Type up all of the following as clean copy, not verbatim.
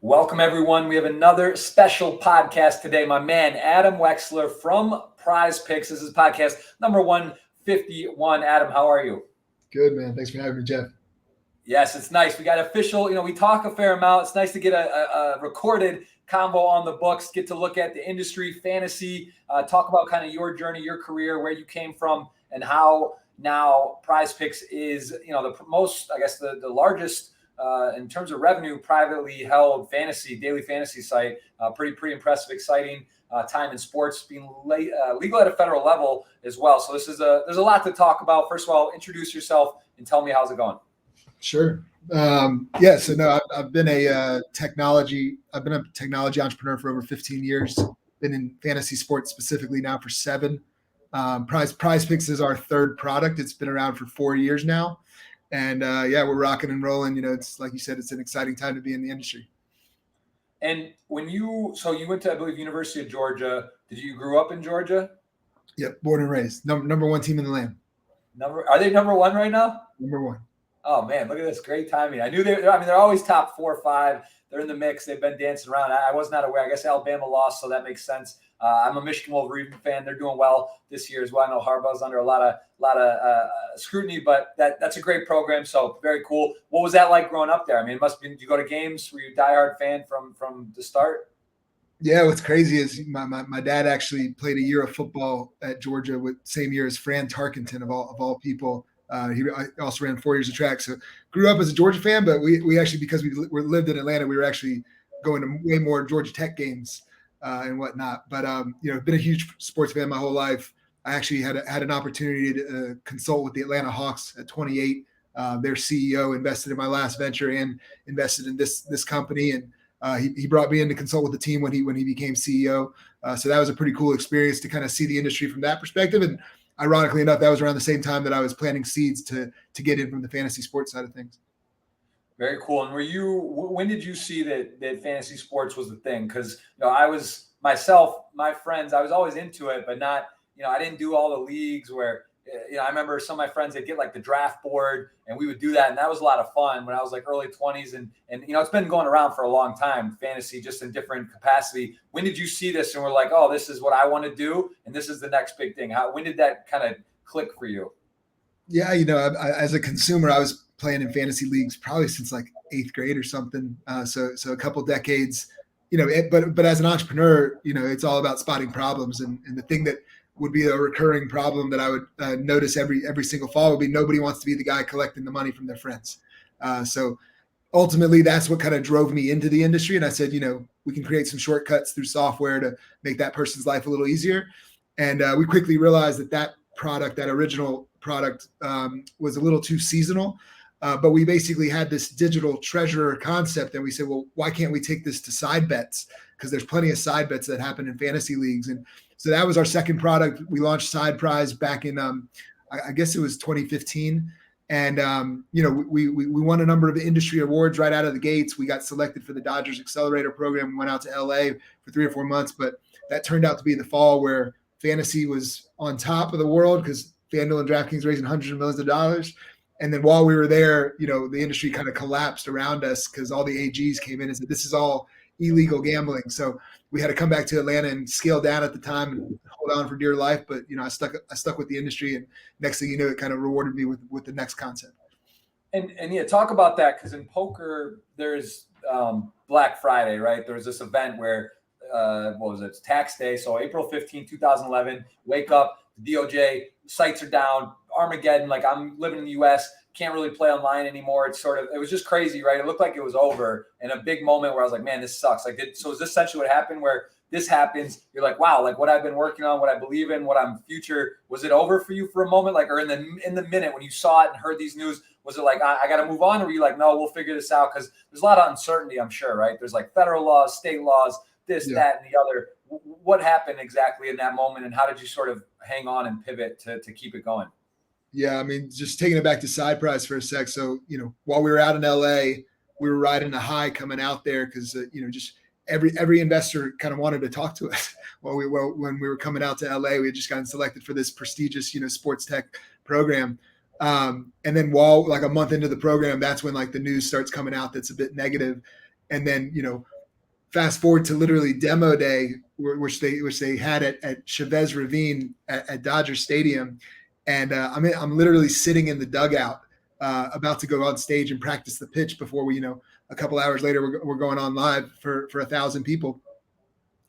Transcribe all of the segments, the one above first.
Welcome, everyone. We have another special podcast today. My man, Adam Wexler from PrizePicks. This is podcast number 151. Adam, how are you? Good, man. Thanks for having me, Jeff. Yes, it's nice. We got official, we talk a fair amount. It's nice to get a recorded combo on the books, get to look at the industry, fantasy, talk about kind of your journey, your career, where you came from, and how now PrizePicks is, the most, I guess, the largest in terms of revenue, privately held daily fantasy site. Pretty impressive, exciting time in sports, being legal at a federal level as well. So there's a lot to talk about. First of all, introduce yourself and tell me how's it going. Sure. I've been a technology entrepreneur for over 15 years. Been in fantasy sports specifically now for 7. PrizePicks is our third product. It's been around for 4 years now. And we're rocking and rolling. It's like you said, it's an exciting time to be in the industry. And when you went to, I believe, University of Georgia. Did you grow up in Georgia? Yep, born and raised. Number one team in the land. Are they number one right now? Number one. Oh man, look at this, great timing. I knew they're always top 4 or 5. They're in the mix. They've been dancing around. I was not aware. I guess Alabama lost, so that makes sense. I'm a Michigan Wolverine fan. They're doing well this year as well. I know Harbaugh's under a lot of scrutiny, but that's a great program. So very cool. What was that like growing up there? I mean, it must be. Did you go to games? Were you a diehard fan from the start? Yeah, what's crazy is my dad actually played a year of football at Georgia with same year as Fran Tarkenton of all people. He also ran 4 years of track. So grew up as a Georgia fan, but we actually, because we lived in Atlanta, we were actually going to way more Georgia Tech games and whatnot. But been a huge sports fan my whole life. I actually had an opportunity to consult with the Atlanta Hawks at 28. Their CEO invested in my last venture and invested in this company, and he brought me in to consult with the team when he became CEO. So that was a pretty cool experience to kind of see the industry from that perspective. And ironically enough, that was around the same time that I was planting seeds to get in from the fantasy sports side of things. Very cool. And when did you see that fantasy sports was the thing? Because I was myself, my friends, I was always into it, but not, I didn't do all the leagues where, I remember some of my friends, they'd get like the draft board and we would do that. And that was a lot of fun when I was like early 20s. And it's been going around for a long time, fantasy, just in different capacity. When did you see this and we're like, oh, this is what I want to do, and this is the next big thing? When did that kind of click for you? Yeah, I, as a consumer, I was playing in fantasy leagues probably since like 8th grade or something. So a couple decades, but as an entrepreneur, it's all about spotting problems. And the thing that would be a recurring problem that I would notice every single fall would be nobody wants to be the guy collecting the money from their friends. So ultimately, that's what kind of drove me into the industry. And I said, we can create some shortcuts through software to make that person's life a little easier. And we quickly realized that original product was a little too seasonal. But we basically had this digital treasurer concept, and we said, well, why can't we take this to side bets? Because there's plenty of side bets that happen in fantasy leagues. And so that was our second product. We launched Side Prize back in, I guess it was 2015. And, we won a number of industry awards right out of the gates. We got selected for the Dodgers Accelerator program. We went out to LA for 3 or 4 months, but that turned out to be the fall where fantasy was on top of the world because FanDuel and DraftKings raising hundreds of millions of dollars. And then while we were there, the industry kind of collapsed around us because all the AGs came in and said, this is all illegal gambling. So we had to come back to Atlanta and scale down at the time and hold on for dear life. But, I stuck with the industry, and next thing you know, it kind of rewarded me with the next concept. And talk about that, because in poker, there's Black Friday, right? There was this event where, what was it? It's tax day. So April 15, 2011, wake up, the DOJ, sites are down, Armageddon. Like, I'm living in the US, can't really play online anymore. It was just crazy, right? It looked like it was over, and a big moment where I was like, man, this sucks. So is this essentially what happened, where this happens? You're like, wow, like what I've been working on, what I believe in, what I'm future. Was it over for you for a moment? Like, or in the minute when you saw it and heard these news, was it like, I got to move on? Or were you like, no, we'll figure this out? Because there's a lot of uncertainty, I'm sure, right? There's like federal laws, state laws, this, that, and the other. What happened exactly in that moment, and how did you sort of hang on and pivot to keep it going? Yeah, I mean, just taking it back to Side Prize for a sec. So, while we were out in LA, we were riding a high coming out there because, just every investor kind of wanted to talk to us when we were coming out to LA. We had just gotten selected for this prestigious, sports tech program. And then while like a month into the program, that's when like the news starts coming out that's a bit negative. And then, fast forward to literally demo day, which they had at Chavez Ravine at Dodger Stadium, and I'm literally sitting in the dugout, about to go on stage and practice the pitch before we, a couple hours later we're going on live for 1,000 people.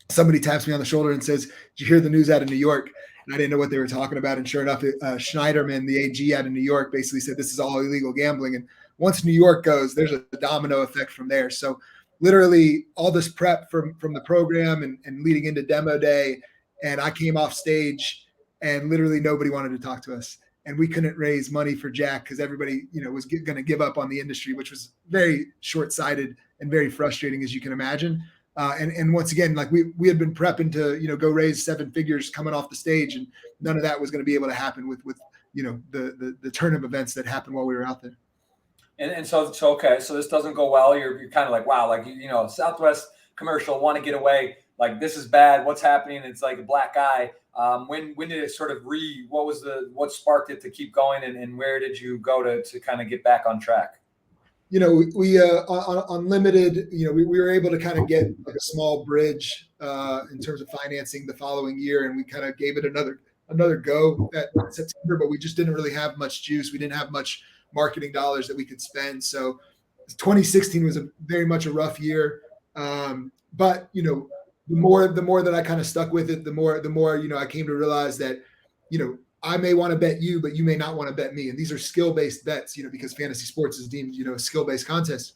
Somebody taps me on the shoulder and says, "Did you hear the news out of New York?" And I didn't know what they were talking about. And sure enough, Schneiderman, the AG out of New York, basically said this is all illegal gambling. And once New York goes, there's a domino effect from there. So literally all this prep from the program and leading into demo day, and I came off stage and literally nobody wanted to talk to us. And we couldn't raise money for Jack because everybody, was going to give up on the industry, which was very short-sighted and very frustrating, as you can imagine. And once again, like we had been prepping to, go raise 7 figures coming off the stage, and none of that was going to be able to happen with the turn of events that happened while we were out there. And so okay, so this doesn't go well. You're kind of like, wow, like, Southwest commercial, want to get away. Like, this is bad. What's happening? It's like a black eye. When did it sort of what sparked it to keep going, and where did you go to kind of get back on track? We on limited, we were able to kind of get like a small bridge in terms of financing the following year, and we kind of gave it another go at September, but we just didn't really have much juice. We didn't have much marketing dollars that we could spend. So 2016 was very much a rough year. But the more that I kind of stuck with it, the more I came to realize that I may want to bet you, but you may not want to bet me. And these are skill-based bets, because fantasy sports is deemed, a skill-based contest.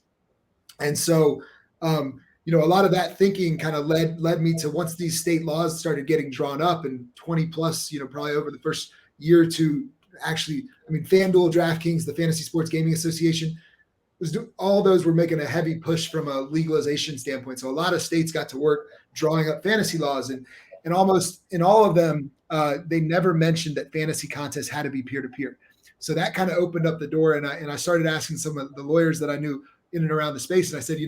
And so, a lot of that thinking kind of led me to, once these state laws started getting drawn up, and 20 plus, probably over the first year or two, actually, FanDuel, DraftKings, the Fantasy Sports Gaming Association, all those were making a heavy push from a legalization standpoint. So a lot of states got to work drawing up fantasy laws, and almost in all of them, they never mentioned that fantasy contests had to be peer-to-peer. So that kind of opened up the door, and I started asking some of the lawyers that I knew in and around the space, and I said,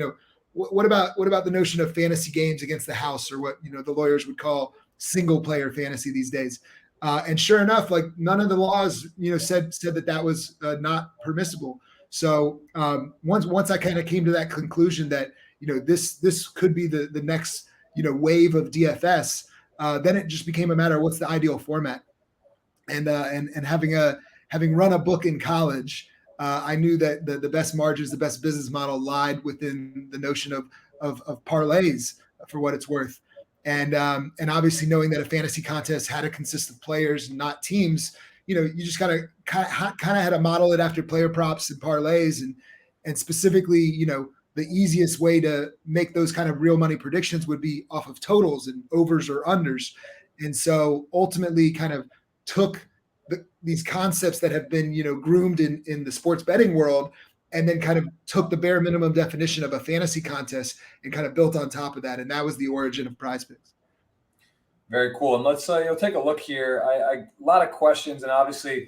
what about the notion of fantasy games against the house, or what the lawyers would call single-player fantasy these days? And sure enough, like, none of the laws said that was not permissible. So once I kind of came to that conclusion that this could be the next wave of DFS. Then it just became a matter of what's the ideal format, and having run a book in college, I knew that the best margins, the best business model lied within the notion of parlays, for what it's worth, and obviously knowing that a fantasy contest had to consist of players and not teams, you just kind of had to model it after player props and parlays, and specifically, the easiest way to make those kind of real money predictions would be off of totals and overs or unders. And so ultimately kind of took these concepts that have been, groomed in the sports betting world, and then kind of took the bare minimum definition of a fantasy contest and kind of built on top of that. And that was the origin of PrizePicks. Very cool. And let's take a look here. A lot of questions, and obviously,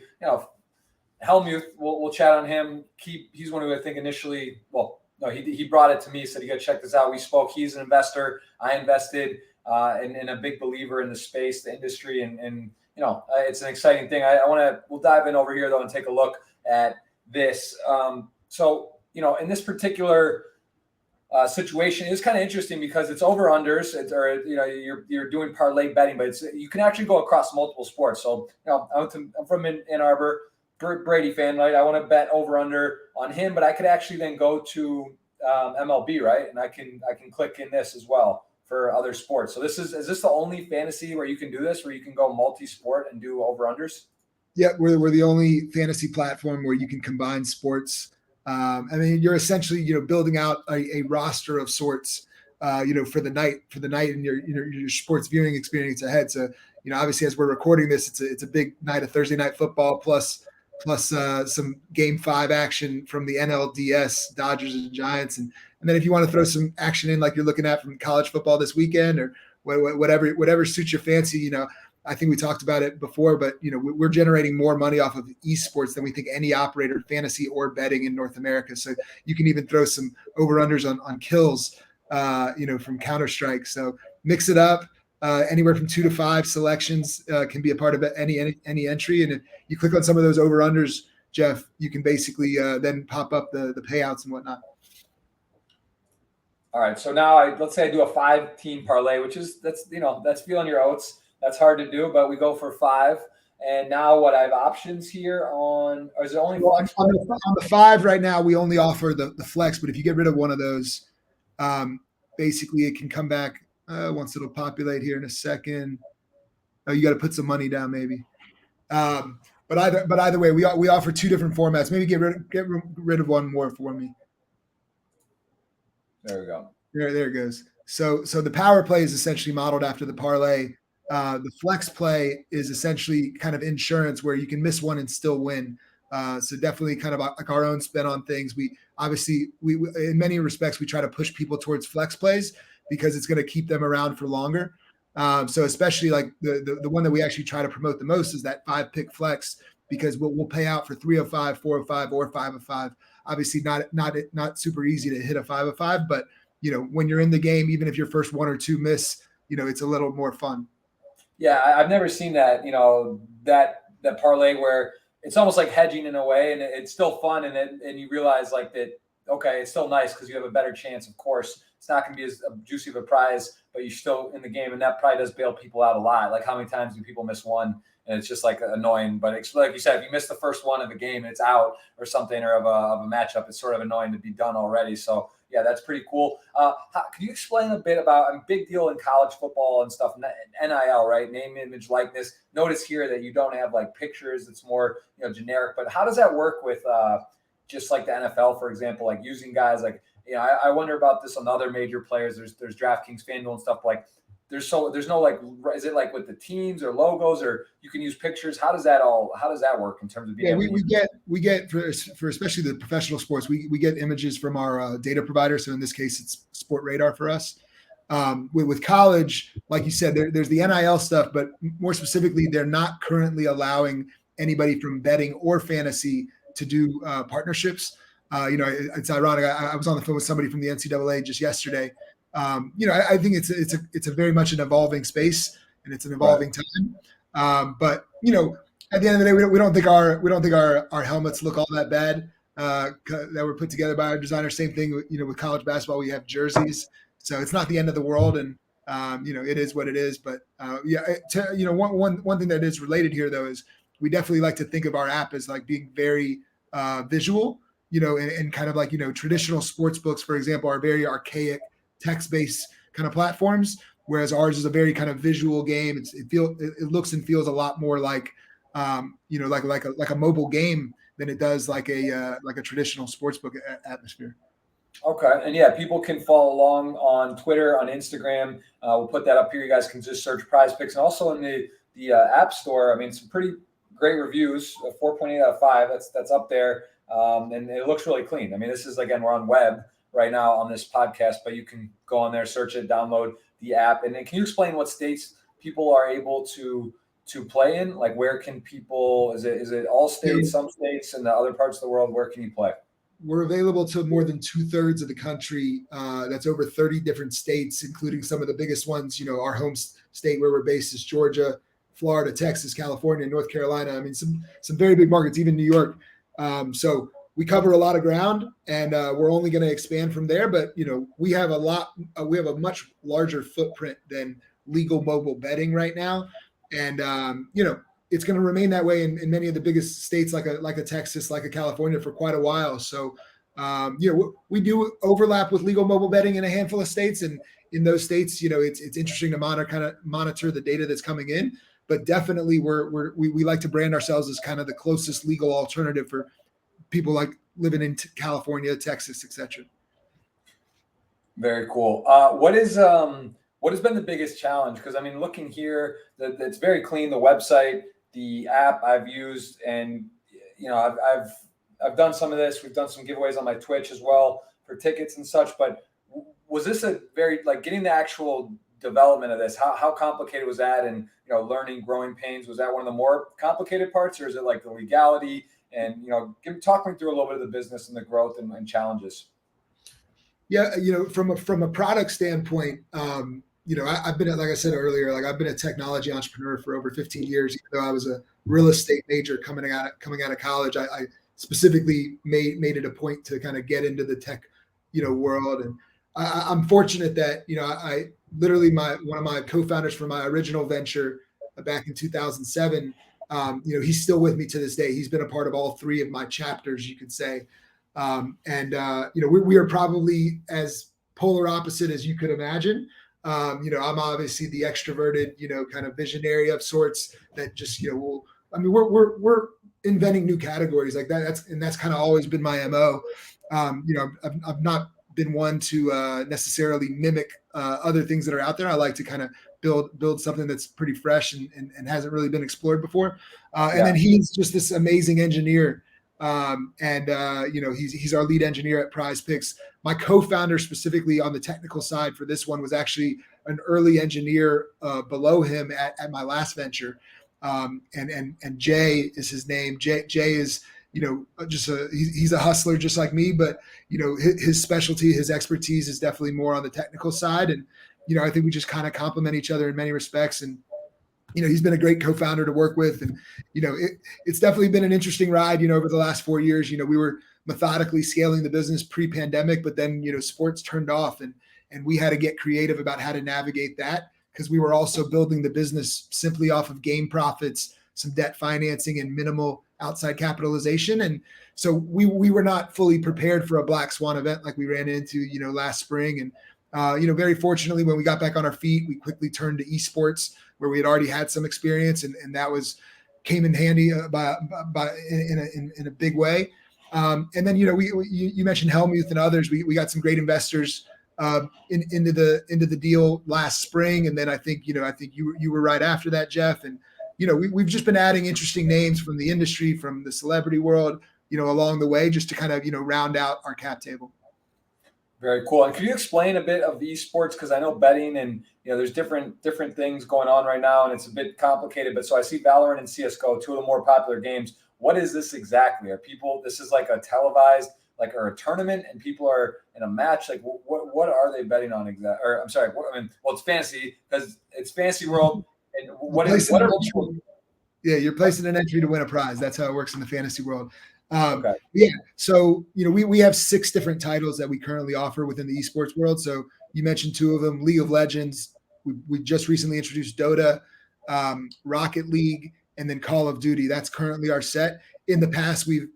Helmuth, we'll chat on him. He's one who I think initially, no, he brought it to me, said, you got to check this out. We spoke. He's an investor. I invested, and a big believer in the space, the industry, and it's an exciting thing. We'll dive in over here though and take a look at this. So in this particular situation, it's kind of interesting because it's over unders, you're doing parlay betting, but you can actually go across multiple sports. So I'm from Ann Arbor. Brady fan, right? I want to bet over under on him, but I could actually then go to MLB, right? And I can click in this as well for other sports. So is this the only fantasy where you can do this, where you can go multi-sport and do over unders? Yeah, we're the only fantasy platform where you can combine sports. You're essentially building out a roster of sorts, for the night and your sports viewing experience ahead. So obviously as we're recording this, it's a big night of Thursday night football plus some Game 5 action from the NLDS, Dodgers and Giants, and then if you want to throw some action in, like you're looking at from college football this weekend, or whatever suits your fancy. I think we talked about it before, but we're generating more money off of esports than we think any operator, fantasy or betting, in North America. So you can even throw some over unders on kills, from Counter-Strike. So mix it up. Anywhere from 2 to 5 selections can be a part of any entry. And if you click on some of those over unders, Jeff, you can basically then pop up the payouts and whatnot. All right. So now let's say I do a 5-team parlay, that's feeling your oats. That's hard to do, but we go for 5. And now what I have options here or is it only flex? On the 5 right now, we only offer the flex, but if you get rid of one of those, basically it can come back once it'll populate here in a second. Oh, you got to put some money down maybe. But either way, we offer 2 different formats. Maybe get rid of one more for me. There we go. There it goes. So the power play is essentially modeled after the parlay. The flex play is essentially kind of insurance where you can miss one and still win. So definitely kind of like our own spin on things. We obviously in many respects we try to push people towards flex plays because it's going to keep them around for longer. So especially like the one that we actually try to promote the most is that 5-pick flex because we'll pay out for 3 of 5, 4 of 5, or 5 of 5. Obviously not super easy to hit a 5 of 5, but when you're in the game, even if your first 1 or 2 miss, it's a little more fun. Yeah, I've never seen that, that parlay where it's almost like hedging in a way, and it's still fun, and you realize like that, okay, it's still nice because you have a better chance, of course. It's not going to be as juicy of a prize, but you're still in the game, and that probably does bail people out a lot. Like how many times do people miss one, and it's just like annoying. But it's, like you said, if you miss the first one of the game and it's out or something or of a matchup, it's sort of annoying to be done already. So yeah, that's pretty cool. Could you explain a bit about a big deal in college football and stuff, NIL, right? Name, image, likeness. Notice here that you don't have like pictures. It's more, generic, but how does that work with just like the NFL, for example, like using guys like, I wonder about this on other major players. There's DraftKings, FanDuel and stuff like there's no like, is it like with the teams or logos or you can use pictures? How does that work in terms of being we get for especially the professional sports, we get images from our data provider. So in this case, it's Sport Radar for us. With college, like you said, there's the NIL stuff, but more specifically, they're not currently allowing anybody from betting or fantasy to do partnerships. It's ironic. I was on the phone with somebody from the NCAA just yesterday. I think it's a very much an evolving space and it's an evolving time. But at the end of the day, we don't think our helmets look all that bad that were put together by our designer. Same thing, with college basketball, we have jerseys, so it's not the end of the world, and it is what it is. But one thing that is related here though is we definitely like to think of our app as like being very visual, and kind of like traditional sports books, for example, are very archaic text-based kind of platforms, whereas ours is a very kind of visual game. It looks and feels a lot more like like a mobile game than it does like a traditional sportsbook atmosphere. Okay, and yeah, people can follow along on Twitter, on Instagram. We'll put that up here. You guys can just search PrizePicks, and also in the App Store. I mean, some pretty great reviews. 4.8 out of 5. That's up there, and it looks really clean. I mean, this is, again, we're on web right now on this podcast, but you can go on there, search it, download the app. And then can you explain what states people are able to play in? Like where can people, is it all states, some states, and the other parts of the world, where can you play? We're available to more than 2/3 of the country. That's over 30 different states, including some of the biggest ones. Our home state where we're based is Georgia, Florida, Texas, California, North Carolina. I mean, some very big markets, even New York. So we cover a lot of ground, and we're only going to expand from there. But we have a much larger footprint than legal mobile betting right now, and it's going to remain that way in many of the biggest states, like a Texas, like a California, for quite a while. So we do overlap with legal mobile betting in a handful of states, and in those states, it's interesting to monitor the data that's coming in. But definitely, we like to brand ourselves as kind of the closest legal alternative for people like living in California, Texas, etc. Very cool. What has been the biggest challenge? Because I mean, looking here, it's very clean. The website, the app I've used, and I've done some of this. We've done some giveaways on my Twitch as well for tickets and such. But was this a very getting the actual development of this? How complicated was that? And learning, growing pains, was that one of the more complicated parts, or is it like the legality? And talk me through a little bit of the business and the growth and challenges. Yeah, from a product standpoint, I've been, like I said earlier, I've been a technology entrepreneur for over 15 years. Even though I was a real estate major coming out of college, I specifically made it a point to kind of get into the tech, world. And I'm fortunate that, I literally one of my co-founders for my original venture back in 2007, he's still with me to this day. He's been a part of all three of my chapters, you could say. We are probably as polar opposite as you could imagine. I'm obviously the extroverted, kind of visionary of sorts that just, we're inventing new categories like that. That's kind of always been my MO. I've not been one to necessarily mimic other things that are out there. I like to kind of build something that's pretty fresh and hasn't really been explored before. And then he's just this amazing engineer. He's our lead engineer at PrizePicks. My co-founder specifically on the technical side for this one was actually an early engineer below him at my last venture. And Jay is his name. Jay is, he's a hustler just like me, but his specialty, his expertise is definitely more on the technical side. And, I think we just kind of complement each other in many respects. And, he's been a great co-founder to work with. And, it's definitely been an interesting ride, over the last 4 years. We were methodically scaling the business pre-pandemic, but then, sports turned off and we had to get creative about how to navigate that because we were also building the business simply off of game profits, some debt financing and minimal outside capitalization. And so we were not fully prepared for a black swan event like we ran into, last spring. And, very fortunately, when we got back on our feet, we quickly turned to esports where we had already had some experience. And that came in handy in a big way. And then, you mentioned Helmuth and others. We got some great investors into the deal last spring. And then I think you were right after that, Jeff. And, we've just been adding interesting names from the industry, from the celebrity world, along the way, just to kind of, round out our cap table. Very cool. And could you explain a bit of esports? Because I know betting and, there's different things going on right now, and it's a bit complicated. But so I see Valorant and CSGO, two of the more popular games. What is this exactly? This is like a televised, or a tournament, and people are in a match? Like, what are they betting on exactly? Or I'm sorry, it's fantasy because it's fantasy world. And you're placing an entry to win a prize. That's how it works in the fantasy world. Okay. Yeah. So, we have 6 different titles that we currently offer within the esports world. So you mentioned 2 of them, League of Legends. We just recently introduced Dota, Rocket League, and then Call of Duty. That's currently our set. In the past, we've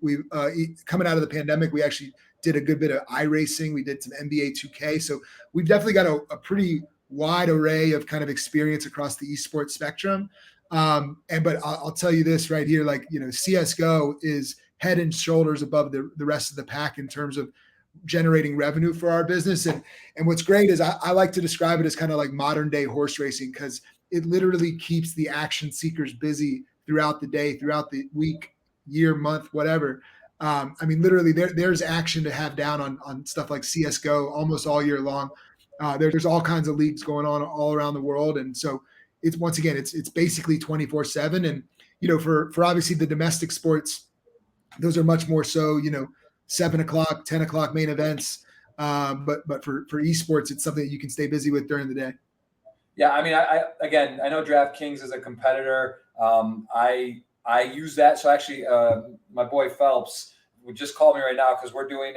coming out of the pandemic, we actually did a good bit of iRacing. We did some NBA 2K. So we've definitely got a pretty wide array of kind of experience across the esports spectrum. But I'll tell you this right here, CSGO is head and shoulders above the rest of the pack in terms of generating revenue for our business. And what's great is I like to describe it as kind of like modern day horse racing because it literally keeps the action seekers busy throughout the day, throughout the week, year, month, whatever. Literally there's action to have down on stuff like CSGO almost all year long. There's all kinds of leagues going on all around the world. And so it's basically 24/7. And, for obviously the domestic sports, those are much more so, 7 o'clock, 10 o'clock main events. But for esports, it's something that you can stay busy with during the day. Yeah. I know DraftKings is a competitor. I use that. So actually, my boy Phelps would just call me right now because we're doing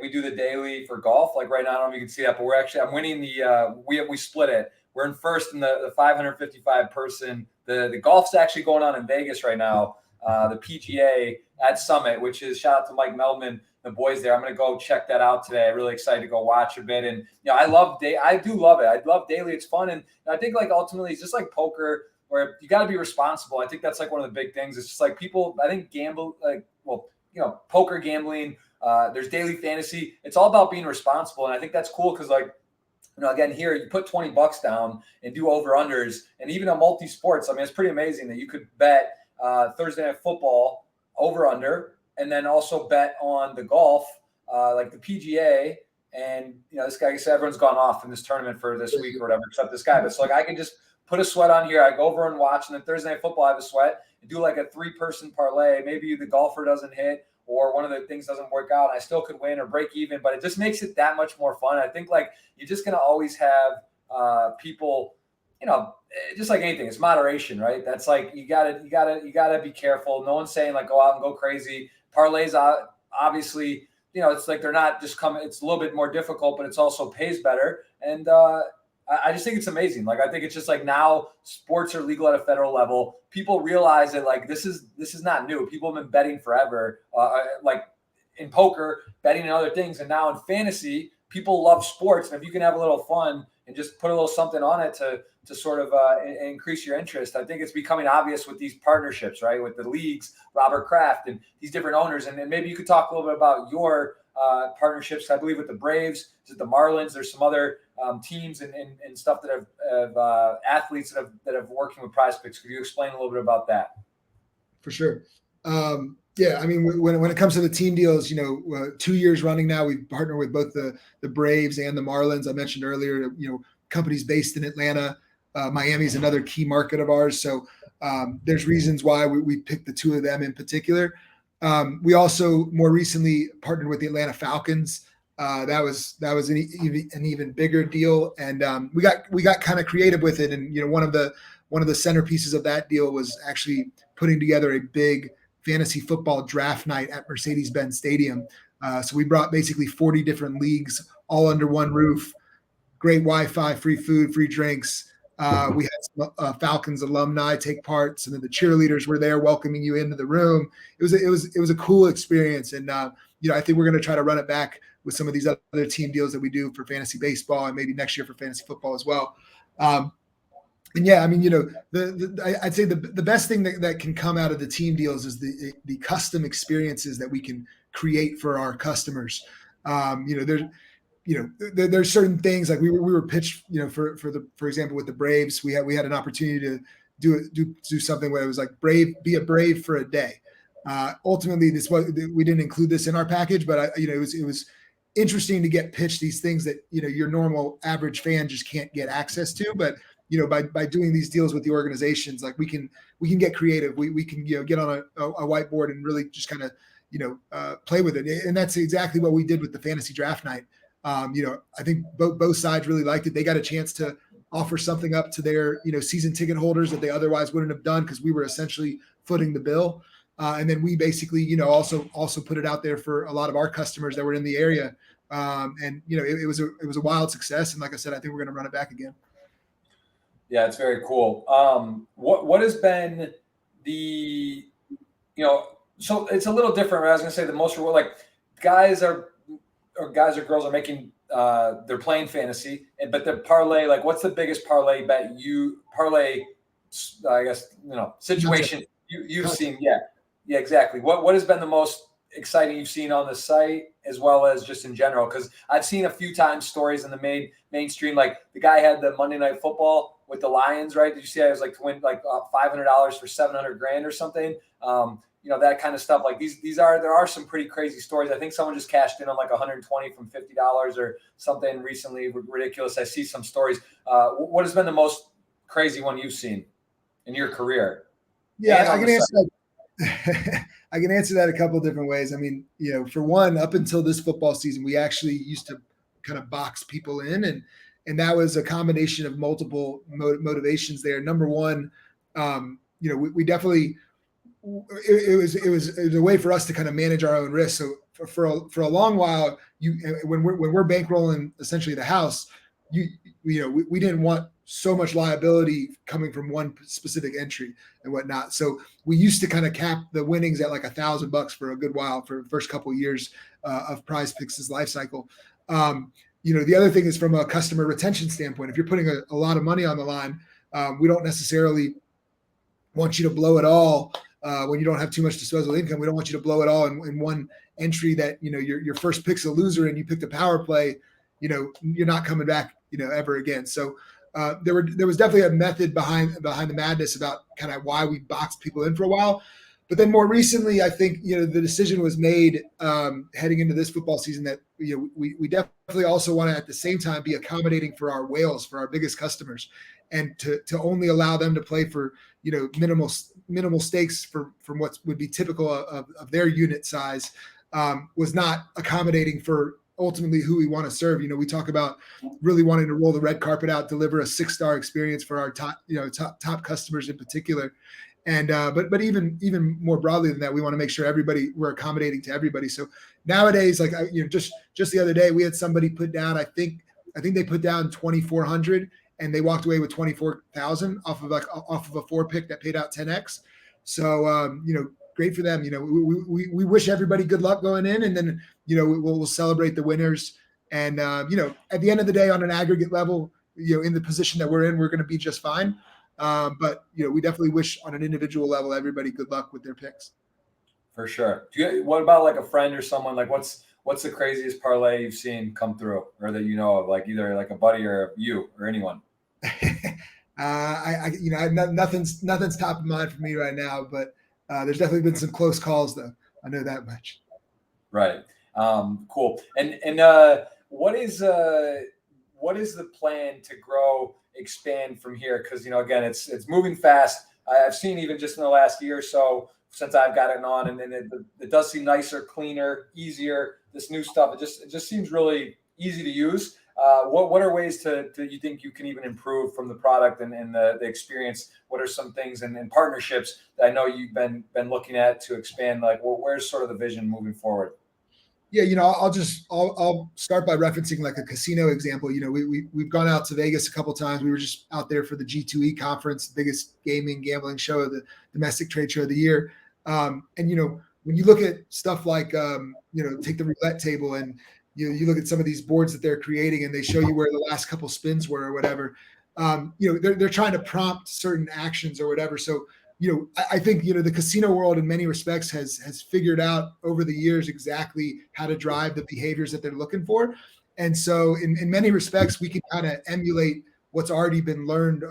we do the daily for golf. Like right now, I don't know if you can see that, but I'm winning we split it. We're in first in the 555 person. The golf's actually going on in Vegas right now. The PGA at Summit, which is shout out to Mike Meldman, the boys there. I'm going to go check that out today. I'm really excited to go watch a bit. And, I do love it. I love daily. It's fun. And I think ultimately it's just like poker where you got to be responsible. I think that's one of the big things. It's just like people, I think gamble, poker gambling, there's daily fantasy. It's all about being responsible. And I think that's cool because again, here you put $20 down and do over unders and even a multi-sports. It's pretty amazing that you could bet Thursday Night Football over under, and then also bet on the golf, like the PGA. And this guy said everyone's gone off in this tournament for this week or whatever, except this guy. But so I can just put a sweat on here. I go over and watch, and then Thursday Night Football I have a sweat and do like a 3-person parlay. Maybe the golfer doesn't hit or one of the things doesn't work out. And I still could win or break even, but it just makes it that much more fun. I think you're just gonna always have people. Just like anything, it's moderation, right? That's you gotta be careful. No one's saying go out and go crazy. Parlays, obviously, it's like they're not just coming. It's a little bit more difficult, but it's also pays better. And I just think it's amazing. Like, I think it's just like now sports are legal at a federal level. People realize that like this is not new. People have been betting forever, like in poker, betting and other things. And now in fantasy, people love sports. And if you can have a little fun and just put a little something on it to sort of increase your interest, I think it's becoming obvious with these partnerships, right? With the leagues, Robert Kraft and these different owners. And maybe you could talk a little bit about your partnerships, I believe with the Braves, is it the Marlins? There's some other teams and stuff that have athletes that have working with PrizePicks. Could you explain a little bit about that? For sure. Yeah, I mean, when it comes to the team deals, 2 years running now, we've partnered with both the Braves and the Marlins. I mentioned earlier, companies based in Atlanta. Miami is another key market of ours. So there's reasons why we picked the two of them in particular. We also more recently partnered with the Atlanta Falcons. That was an even bigger deal, and we got kind of creative with it. And one of the centerpieces of that deal was actually putting together a big fantasy football draft night at Mercedes-Benz Stadium. So we brought basically 40 different leagues all under one roof. Great Wi-Fi, free food, free drinks. We had some Falcons alumni take part. Some of the cheerleaders were there welcoming you into the room. It was a cool experience, and I think we're going to try to run it back with some of these other team deals that we do for fantasy baseball and maybe next year for fantasy football as well. And yeah, I mean, I'd say the best thing that can come out of the team deals is the custom experiences that we can create for our customers. There's certain things like we were pitched, for example, with the Braves, we had an opportunity to do something where it was like be a Brave for a day. Ultimately, we didn't include this in our package, but it was interesting to get pitched these things that your normal average fan just can't get access to. But by doing these deals with the organizations, like we can get creative. We can get on a whiteboard and really just kind of play with it. And that's exactly what we did with the fantasy draft night. I think both sides really liked it. They got a chance to offer something up to their season ticket holders that they otherwise wouldn't have done because we were essentially footing the bill. And then we basically also put it out there for a lot of our customers that were in the area. It was a wild success. And like I said, I think we're going to run it back again. Yeah, it's very cool. What has been the, so it's a little different. I was going to say the most reward, like guys or girls are making, they're playing fantasy, but the parlay, like what's the biggest parlay bet I guess, situation you've seen? Yeah, exactly. What has been the most exciting you've seen on the site as well as just in general? Because I've seen a few times stories in the mainstream, like the guy had the Monday Night Football with the Lions, right? Did you see? I was like to win like $500 for $700,000 or something. That kind of stuff. Like there are some pretty crazy stories. I think someone just cashed in on like 120 from $50 or something recently. Ridiculous. I see some stories. What has been the most crazy one you've seen in your career? Yeah, I can answer that. I can answer that a couple of different ways. I mean, for one, up until this football season, we actually used to kind of box people in, and that was a combination of multiple motivations there. Number one, we definitely it was a way for us to kind of manage our own risk. So for a long while, when we're bankrolling essentially the house, we didn't want so much liability coming from one specific entry and whatnot. So we used to kind of cap the winnings at like $1,000 for a good while for the first couple of years of PrizePicks' life cycle. The other thing is from a customer retention standpoint, if you're putting a lot of money on the line, we don't necessarily want you to blow it all when you don't have too much disposable income. We don't want you to blow it all in one entry that, your first pick's a loser and you picked a power play, you're not coming back, ever again. So there was definitely a method behind the madness about kind of why we boxed people in for a while. But then more recently, I think, the decision was made heading into this football season that, we definitely also want to at the same time be accommodating for our whales, for our biggest customers, and to only allow them to play for, minimal stakes from what would be typical of their unit size was not accommodating for ultimately who we want to serve. We talk about really wanting to roll the red carpet out, deliver a 6-star experience for our top customers in particular. And but even more broadly than that, we want to make sure we're accommodating to everybody. So nowadays, like just the other day, we had somebody put down. I think they put down 2,400, and they walked away with 24,000 off of a 4 pick that paid out 10x. So great for them. We wish everybody good luck going in, and then we'll celebrate the winners. And at the end of the day, on an aggregate level, in the position that we're in, we're going to be just fine. But we definitely wish on an individual level everybody good luck with their picks. For sure. What about like a friend or someone? Like what's the craziest parlay you've seen come through, or that you know of, like either like a buddy or you or anyone? Nothing's top of mind for me right now, but there's definitely been some close calls though. I know that much. Right. Cool. And what is the plan to grow, expand from here? Because again, it's moving fast. I've seen even just in the last year or so since I've gotten on, and then it does seem nicer, cleaner, easier. This new stuff, it just seems really easy to use. What are ways to you think you can even improve from the product and the experience? What are some things and partnerships that I know you've been looking at to expand? Like, where's sort of the vision moving forward? Yeah, I'll start by referencing like a casino example. We've gone out to Vegas a couple times. We were just out there for the G2E conference, biggest gambling show of the domestic trade show of the year. And when you look at stuff like take the roulette table, and you look at some of these boards that they're creating, and they show you where the last couple spins were or whatever. They're trying to prompt certain actions or whatever. So I think the casino world in many respects has figured out over the years exactly how to drive the behaviors that they're looking for. And so in many respects, we can kind of emulate what's already been learned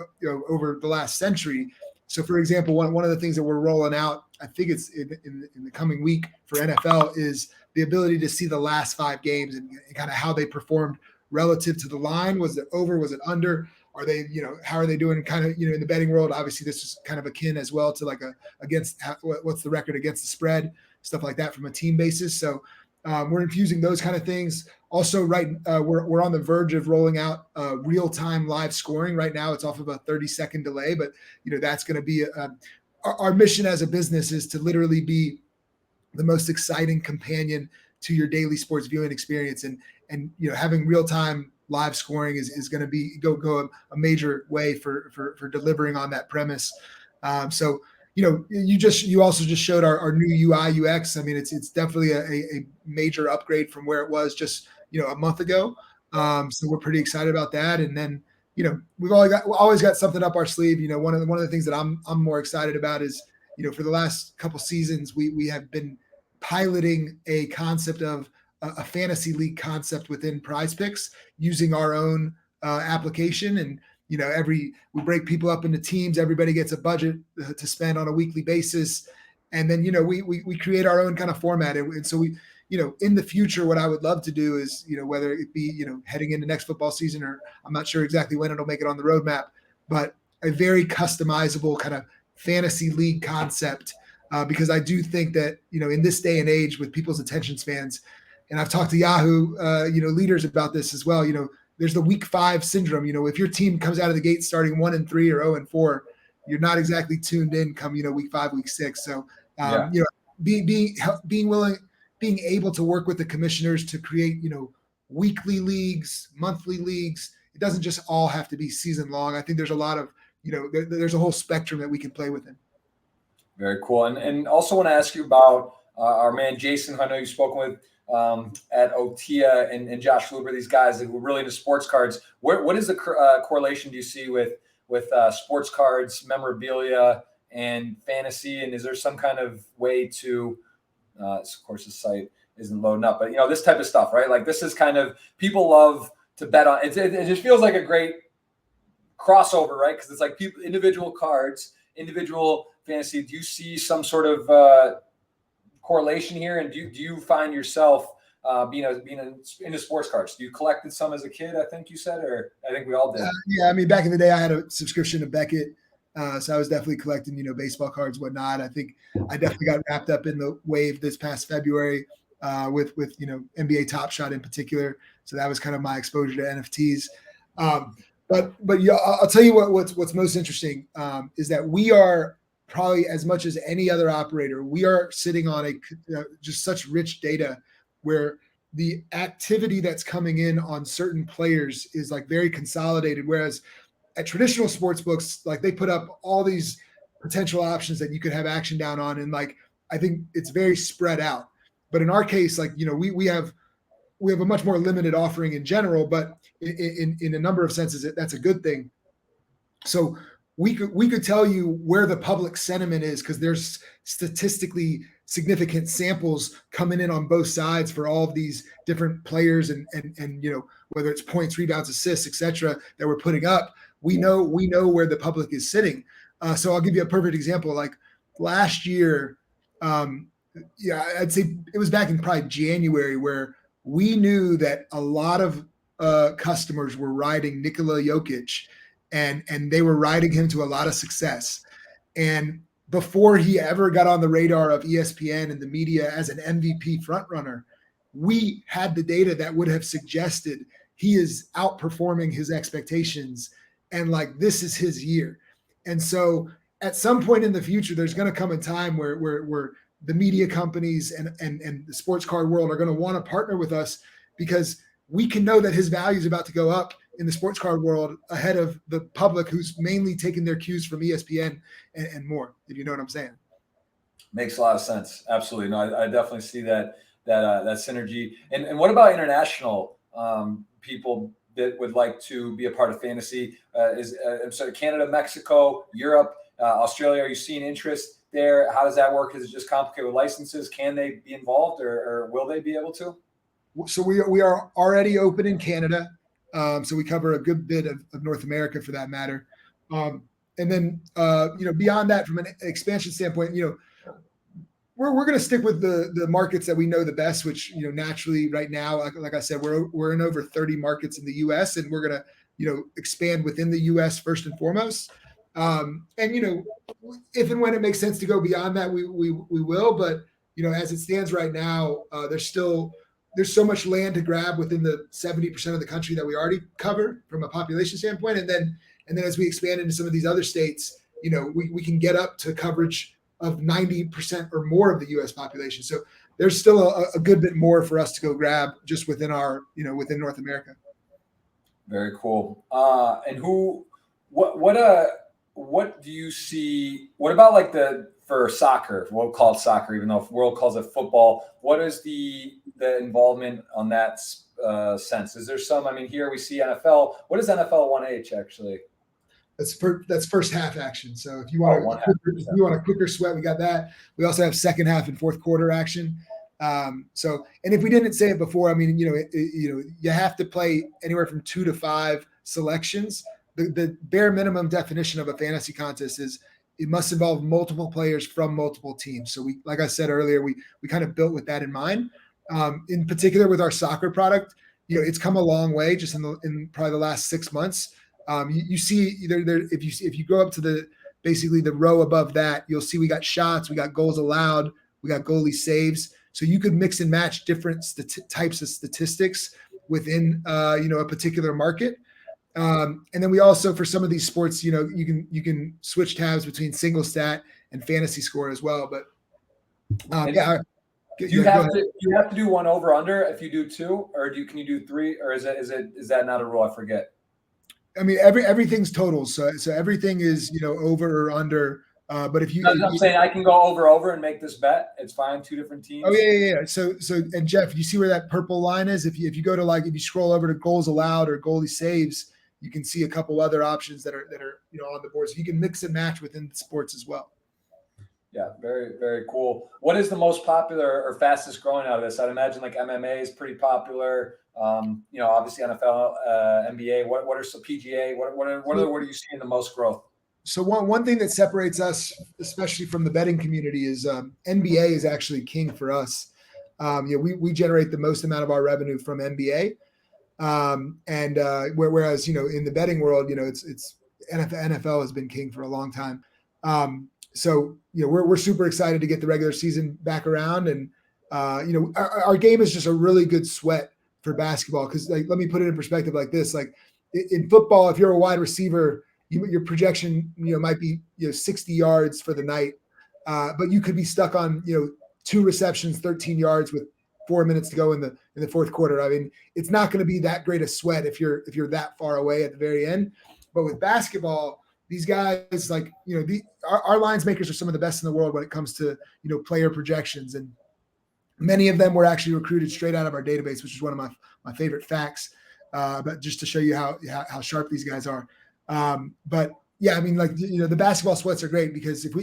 over the last century. So for example, one of the things that we're rolling out, I think it's in the coming week for NFL, is the ability to see the last 5 games and kind of how they performed relative to the line. Was it over? Was it under? Are they, how are they doing kind of, in the betting world? Obviously, this is kind of akin as well to like what's the record against the spread, stuff like that from a team basis. So we're infusing those kind of things. Also, we're on the verge of rolling out real-time live scoring. Right now, it's off of a 30-second delay, but that's going to be our mission as a business is to literally be the most exciting companion to your daily sports viewing experience, and having real-time live scoring is going to be go a major way for delivering on that premise. So you also just showed our new UI UX. I mean, it's definitely a major upgrade from where it was just a month ago. So we're pretty excited about that. And then we've always got something up our sleeve. One of the things that I'm more excited about is for the last couple seasons we have been piloting a concept of a fantasy league concept within PrizePicks using our own application. And we break people up into teams. Everybody gets a budget to spend on a weekly basis, and then we create our own kind of format. And so we in the future, what I would love to do is whether it be heading into next football season, or I'm not sure exactly when it'll make it on the roadmap, but a very customizable kind of fantasy league concept. Because I do think that in this day and age with people's attention spans, and I've talked to Yahoo leaders about this as well. There's the week 5 syndrome. If your team comes out of the gate starting 1-3 or 0-4, you're not exactly tuned in come week 5, week 6. So being able to work with the commissioners to create weekly leagues, monthly leagues. It doesn't just all have to be season long. I think there's a lot of there's a whole spectrum that we can play within. Very cool. And also want to ask you about our man Jason, who I know you've spoken with at Otia, and Josh Luber, these guys that were really into sports cards. What is the correlation do you see with sports cards, memorabilia, and fantasy? And is there some kind of way to, of course, the site isn't loading up, but this type of stuff, right? Like this is kind of, people love to bet on. It just feels like a great crossover, right? Because it's like individual cards, individual fantasy. Do you see some sort of correlation here? And do you find yourself being into sports cards? You collected some as a kid, I think you said, or I think we all did. Yeah, I mean, back in the day, I had a subscription to Beckett, so I was definitely collecting, baseball cards, whatnot. I think I definitely got wrapped up in the wave this past February with NBA Top Shot in particular. So that was kind of my exposure to NFTs. But yeah, I'll tell you what's most interesting is that we are probably as much as any other operator. We are sitting on just such rich data where the activity that's coming in on certain players is like very consolidated. Whereas at traditional sports books, like they put up all these potential options that you could have action down on. And like, I think it's very spread out. But in our case, like, we have a much more limited offering in general, but in a number of senses, that's a good thing. So we could tell you where the public sentiment is because there's statistically significant samples coming in on both sides for all of these different players and whether it's points, rebounds, assists, etc. that we're putting up. We know where the public is sitting. So I'll give you a perfect example. Like last year, I'd say it was back in probably January where we knew that a lot of customers were riding Nikola Jokic and they were riding him to a lot of success. And before he ever got on the radar of ESPN and the media as an MVP frontrunner, we had the data that would have suggested he is outperforming his expectations and like this is his year. And so at some point in the future, there's going to come a time where the media companies and the sports card world are going to want to partner with us because we can know that his value is about to go up in the sports card world ahead of the public who's mainly taking their cues from ESPN and more. If you know what I'm saying? Makes a lot of sense. Absolutely. No, I definitely see that synergy. And what about international people that would like to be a part of fantasy? Canada, Mexico, Europe, Australia, are you seeing interest there? How does that work? Is it just complicated with licenses? Can they be involved or will they be able to? So we are already open in Canada. So we cover a good bit of North America for that matter. And then, beyond that, from an expansion standpoint, we're going to stick with the markets that we know the best, which, naturally right now, like I said, we're in over 30 markets in the US and we're going to, expand within the US first and foremost. And, if and when it makes sense to go beyond that, we will, but, as it stands right now, there's so much land to grab within the 70% of the country that we already cover from a population standpoint. And then as we expand into some of these other states, we can get up to coverage of 90% or more of the US population. So there's still a good bit more for us to go grab just within our, within North America. Very cool. And what do you see? What about like for soccer, we'll call it soccer, even though world calls it football. What is the involvement on that sense? Is there some, here we see NFL. What is NFL 1H actually? That's first half action. So if you want a quicker sweat, we got that. We also have second half and fourth quarter action. And if we didn't say it before, you have to play anywhere from 2 to 5 selections. The bare minimum definition of a fantasy contest is it must involve multiple players from multiple teams. So we, like I said earlier, we kind of built with that in mind. In particular with our soccer product, it's come a long way just in probably the last 6 months. You see if you go up to basically the row above that, you'll see we got shots, we got goals allowed, we got goalie saves. So you could mix and match different types of statistics within a particular market. And then we also, for some of these sports, you can switch tabs between single stat and fantasy score as well. But you have to do one over under if you do 2, or can you do 3, or is that not a rule? I forget. Everything's totals. So everything is, over or under. But if I'm saying I can go over and make this bet. It's fine. 2 different teams. Oh yeah. So and Jeff, you see where that purple line is? If you go to if you scroll over to goals allowed or goalie saves, you can see a couple other options that are on the board. So you can mix and match within the sports as well. Yeah, very, very cool. What is the most popular or fastest growing out of this? I'd imagine like MMA is pretty popular. Obviously NFL, NBA. What are some PGA? What are you seeing the most growth? So one thing that separates us, especially from the betting community, is NBA is actually king for us. We generate the most amount of our revenue from NBA. Whereas, in the betting world, it's NFL has been king for a long time. So we're super excited to get the regular season back around. And, our game is just a really good sweat for basketball. Cause let me put it in perspective like this, like in football, if you're a wide receiver, your projection, might be 60 yards for the night, but you could be stuck on 2 receptions, 13 yards with 4 minutes to go in the fourth quarter. I mean, it's not going to be that great a sweat if you're that far away at the very end. But with basketball, these guys, like, our lines makers are some of the best in the world when it comes to player projections, and many of them were actually recruited straight out of our database, which is one of my favorite facts. But just to show you how sharp these guys are. But yeah, I mean, like, the basketball sweats are great because if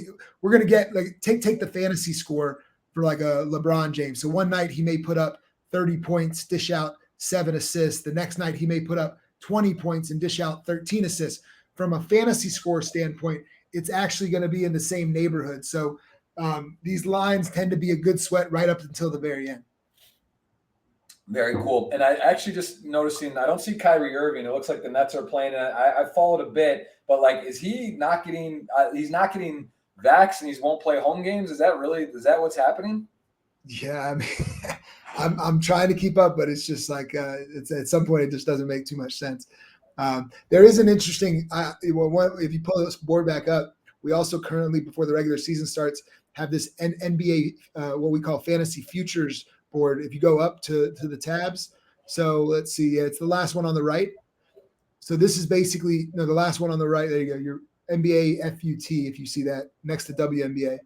we're going to get, like, take the fantasy score for like a LeBron James. So one night he may put up 30 points, dish out 7 assists. The next night he may put up 20 points and dish out 13 assists. From a fantasy score standpoint, it's actually going to be in the same neighborhood. So these lines tend to be a good sweat right up until the very end. Very cool. And I actually just noticing, I don't see Kyrie Irving. It looks like the Nets are playing. And I followed a bit, but like, is he not getting? He's not getting vax, and he won't play home games. Is that what's happening? Yeah, I mean, I'm trying to keep up, but it's just like it's at some point it just doesn't make too much sense. There is an interesting. If you pull this board back up, we also currently, before the regular season starts, have this NBA what we call fantasy futures board. If you go up to the tabs, so let's see, it's the last one on the right. So this is basically the last one on the right. There you go. Your NBA FUT, if you see that next to WNBA.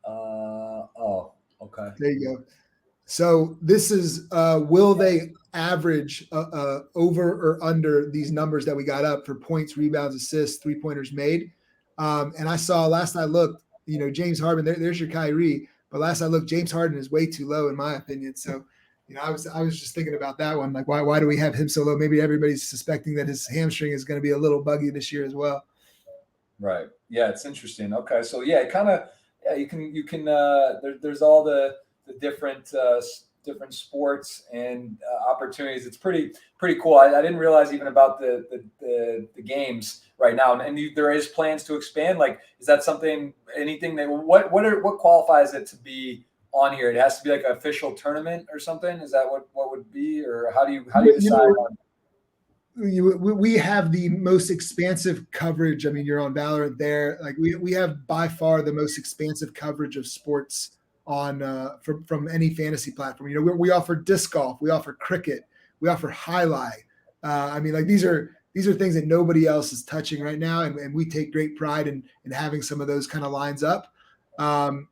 Oh, okay. There you go. So this is will they average over or under these numbers that we got up for points, rebounds, assists, 3-pointers made. And I saw last I looked, James Harden, there's your Kyrie. But last I looked, James Harden is way too low in my opinion. So, I was just thinking about that one. Like, why do we have him so low? Maybe everybody's suspecting that his hamstring is going to be a little buggy this year as well. Right. Yeah, it's interesting. Okay, so yeah, it kind of, yeah, you can. There's all the different sports and opportunities. It's pretty cool. I didn't realize even about the games right now, and there is plans to expand. Like, is that anything that what qualifies it to be on here? It has to be like an official tournament or something. Is that what would be, or how do you decide on? We have the most expansive coverage. I mean, you're on Valorant there. Like, we have by far the most expansive coverage of sports on from any fantasy platform. We offer disc golf, we offer cricket, we offer highlight. I mean, like, these are things that nobody else is touching right now, and we take great pride in having some of those kind of lines up. And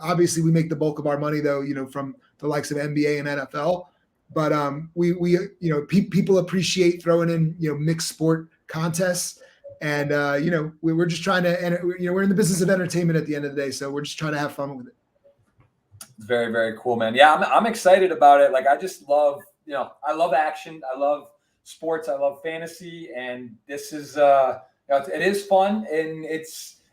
obviously we make the bulk of our money though, from the likes of NBA and NFL. But we people appreciate throwing in mixed sport contests, and we're just trying to, we're in the business of entertainment at the end of the day, so we're just trying to have fun with it. It's very, very cool, man. Yeah, I'm excited about it. Like, I just love, I love action, I love sports, I love fantasy, and this is it is fun, and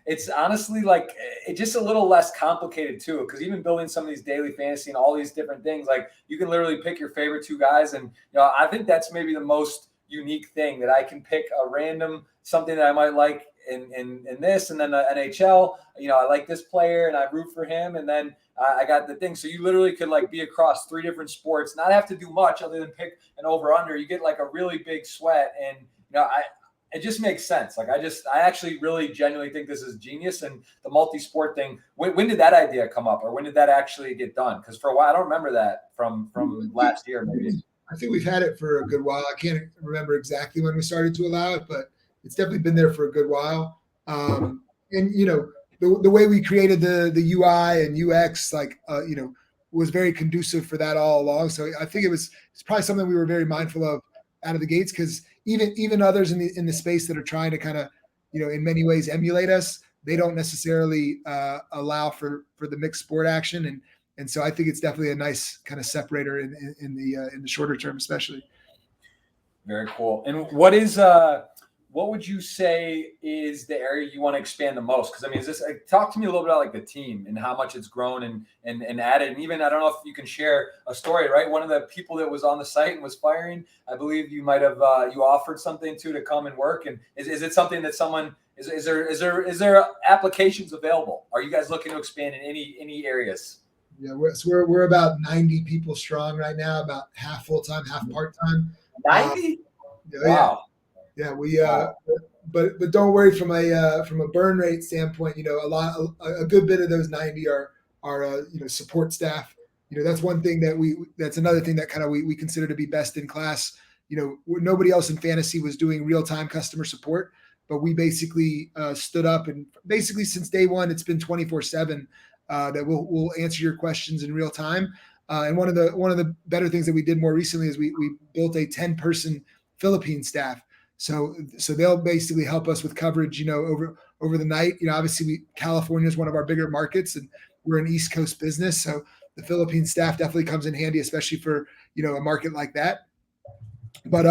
it's honestly, like, it's just a little less complicated too, because even building some of these daily fantasy and all these different things, like, you can literally pick your favorite 2 guys, and I think that's maybe the most unique thing, that I can pick a random something that I might like in this, and then the NHL, I like this player and I root for him, and then I got the thing. So you literally could, like, be across 3 different sports, not have to do much other than pick an over under. You get like a really big sweat, and it just makes sense. Like, I actually really genuinely think this is genius. And the multi-sport thing, when did that idea come up, or when did that actually get done? Because for a while, I don't remember that from last year, maybe. I think we've had it for a good while. I can't remember exactly when we started to allow it, but it's definitely been there for a good while. And the way we created the UI and UX, like, was very conducive for that all along. So I think it's probably something we were very mindful of out of the gates, because even others in the space that are trying to kind of, in many ways emulate us, they don't necessarily allow for the mixed sport action. And so I think it's definitely a nice kind of separator in the shorter term, especially. Very cool. And what would you say is the area you want to expand the most? Because, I mean, talk to me a little bit about, like, the team and how much it's grown and added. And even, I don't know if you can share a story, right? One of the people that was on the site and was firing, I believe you might have, you offered something to come and work. And is it something that someone, is there applications available? Are you guys looking to expand in any areas? Yeah, we're about 90 people strong right now, about half full-time, half part-time. 90? Wow. Yeah, but don't worry from a burn rate standpoint. A good bit of those 90 are support staff. That's one thing that's another thing that kind of we consider to be best in class. Nobody else in fantasy was doing real time customer support, but we basically stood up, and basically since day one, it's been 24/7 that we'll answer your questions in real time. And one of the better things that we did more recently is we built a 10-person Philippine staff. So they'll basically help us with coverage, over the night. Obviously California is one of our bigger markets, and we're an East Coast business. So the Philippine staff definitely comes in handy, especially for, a market like that. But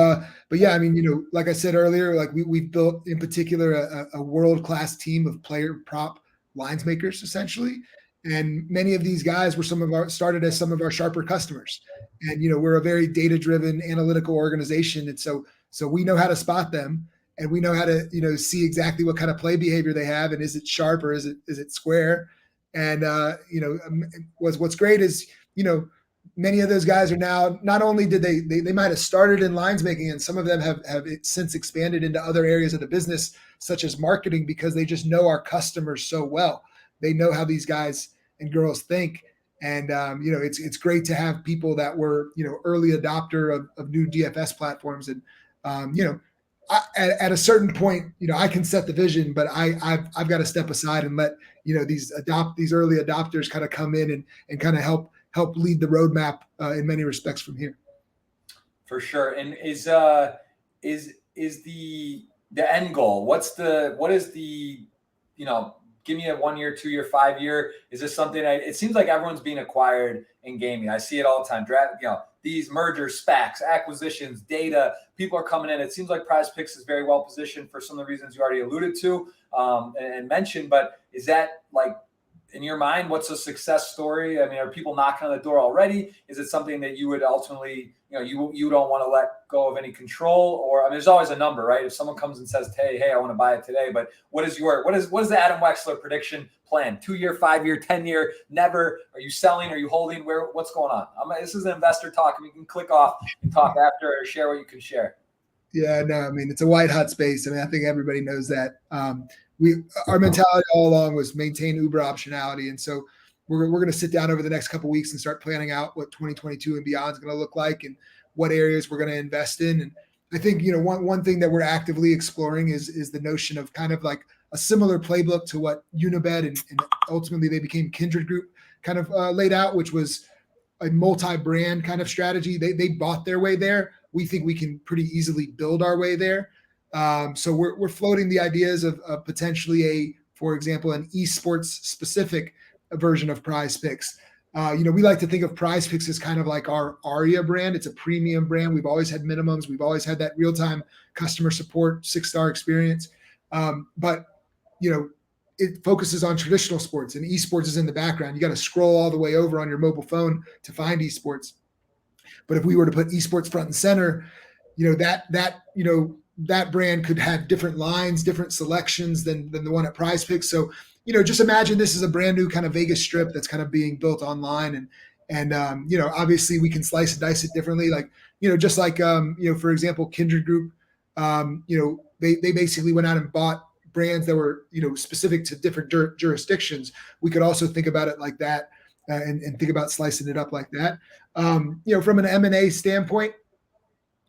yeah, I mean, like I said earlier, like we've built in particular a world-class team of player prop lines makers, essentially. And many of these guys were started as some of our sharper customers. And, we're a very data-driven analytical organization. And so we know how to spot them, and we know how to, see exactly what kind of play behavior they have. And is it sharp, or is it square? And, what's great is, many of those guys are now, not only did they might have started in lines making, and some of them have since expanded into other areas of the business, such as marketing, because they just know our customers so well. They know how these guys and girls think. And, it's great to have people that were, early adopter of new DFS platforms. And, at a certain point, I can set the vision, but I've got to step aside and let, these early adopters kind of come in and kind of help lead the roadmap in many respects from here. For sure. And is the end goal? What is the, give me a 1 year, 2 year, 5 year. Is this something it seems like everyone's being acquired in gaming. I see it all the time. These mergers, SPACs, acquisitions, data, people are coming in. It seems like PrizePicks is very well positioned for some of the reasons you already alluded to and mentioned, but is that, like, in your mind, what's a success story? I mean, are people knocking on the door already? Is it something that you would ultimately, you don't want to let go of any control? Or, I mean, there's always a number, right? If someone comes and says, hey, I want to buy it today, but what is the Adam Wexler prediction plan? 2 year, 5 year, 10 year, never? Are you selling? Are you holding? What's going on? This is an investor talk, and we can click off and talk after, or share what you can share. Yeah, no, I mean, it's a white hot space. I mean, I think everybody knows that. Our mentality all along was maintain uber optionality. And so we're going to sit down over the next couple of weeks and start planning out what 2022 and beyond is going to look like, and what areas we're going to invest in. And I think, one thing that we're actively exploring is the notion of kind of like a similar playbook to what Unibet and ultimately they became Kindred Group kind of laid out, which was a multi-brand kind of strategy. They bought their way there. We think we can pretty easily build our way there. So we're floating the ideas of potentially for example, an esports specific version of PrizePicks. We like to think of PrizePicks as kind of like our Aria brand. It's a premium brand. We've always had minimums. We've always had that real-time customer support, 6-star experience. But it focuses on traditional sports, and esports is in the background. You got to scroll all the way over on your mobile phone to find esports. But if we were to put esports front and center, that brand could have different lines, different selections than the one at PrizePicks. So, just imagine this is a brand new kind of Vegas strip that's kind of being built online. And obviously we can slice and dice it differently. Like, just like, for example, Kindred Group, they basically went out and bought brands that were, specific to different jurisdictions. We could also think about it like that and think about slicing it up like that. From an M&A standpoint,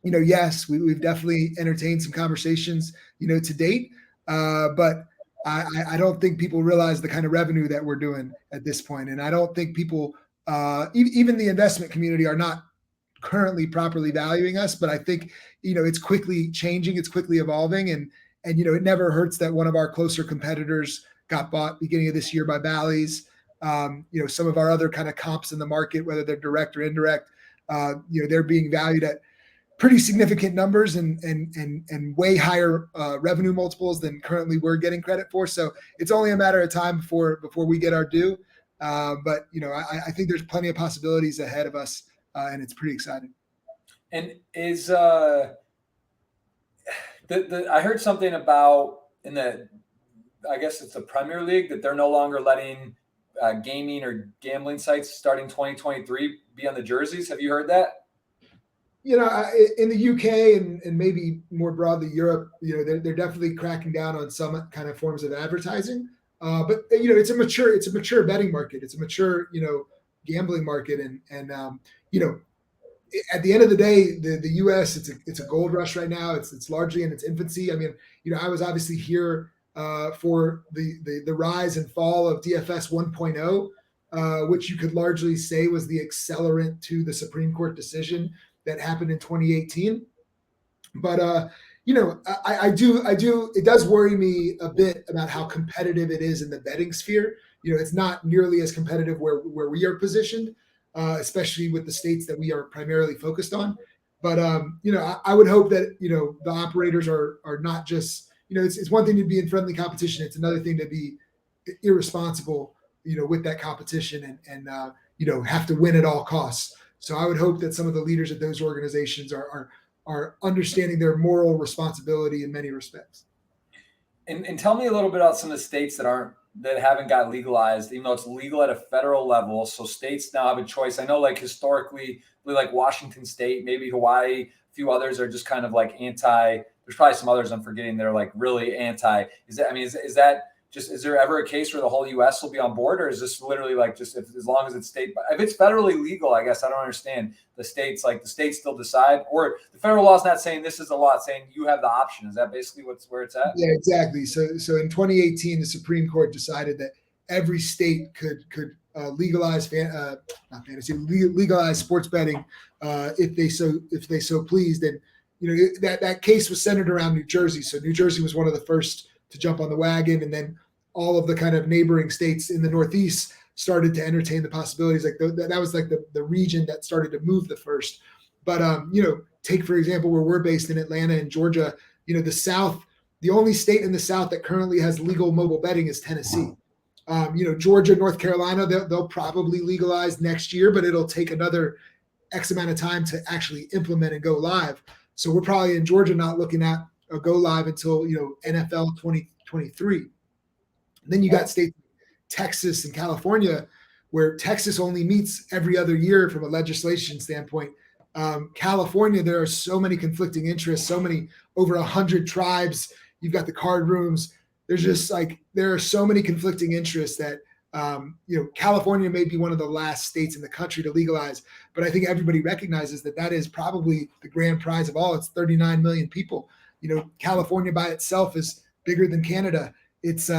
yes, we've definitely entertained some conversations, to date. But I don't think people realize the kind of revenue that we're doing at this point. And I don't think people, even the investment community, are not currently properly valuing us. But I think, it's quickly changing. It's quickly evolving. And it never hurts that one of our closer competitors got bought beginning of this year by Bally's. Some of our other kind of comps in the market, whether they're direct or indirect, they're being valued at pretty significant numbers and way higher revenue multiples than currently we're getting credit for. So it's only a matter of time before we get our due. But I think there's plenty of possibilities ahead of us, and it's pretty exciting. And is I heard something about I guess it's the Premier League, that they're no longer letting gaming or gambling sites starting 2023 be on the jerseys. Have you heard that? In the UK and maybe more broadly Europe, they're definitely cracking down on some kind of forms of advertising. But it's a mature betting market. It's a mature, gambling market, and at the end of the day, the U.S. it's a gold rush right now. It's largely in its infancy. I mean, I was obviously here for the rise and fall of DFS 1.0, which you could largely say was the accelerant to the Supreme Court decision that happened in 2018. But I do. It does worry me a bit about how competitive it is in the betting sphere. It's not nearly as competitive where we are positioned, especially with the states that we are primarily focused on. But I would hope that the operators are not just it's one thing to be in friendly competition. It's another thing to be irresponsible with that competition and have to win at all costs. So I would hope that some of the leaders of those organizations are understanding their moral responsibility in many respects. And tell me a little bit about some of the states that haven't got legalized, even though it's legal at a federal level. So states now have a choice. I know, like historically, like Washington State, maybe Hawaii, a few others are just kind of like anti. There's probably some others I'm forgetting. They're like really anti. Is there ever a case where the whole U.S. will be on board, or is this literally like just as long as it's state? If it's federally legal, I guess I don't understand the states. Like the states still decide, or the federal law is not saying this is the law, it's saying you have the option. Is that basically where it's at? Yeah, exactly. So in 2018, the Supreme Court decided that every state could legalize legalize sports betting if they so pleased. And that case was centered around New Jersey. So New Jersey was one of the first to jump on the wagon, and then all of the kind of neighboring states in the Northeast started to entertain the possibilities. Like that was like the region that started to move the first. But take for example where we're based in Atlanta and Georgia. The South, the only state in the South that currently has legal mobile betting is Tennessee. Georgia, North Carolina, they'll probably legalize next year, but it'll take another X amount of time to actually implement and go live. So we're probably in Georgia not looking at a go live until NFL 2023. Then you got states Texas and California, where Texas only meets every other year from a legislation standpoint. California, there are so many conflicting interests, over 100 tribes. You've got the card rooms. There are so many conflicting interests that California may be one of the last states in the country to legalize, but I think everybody recognizes that is probably the grand prize of all. It's 39 million people. California by itself is bigger than Canada. It's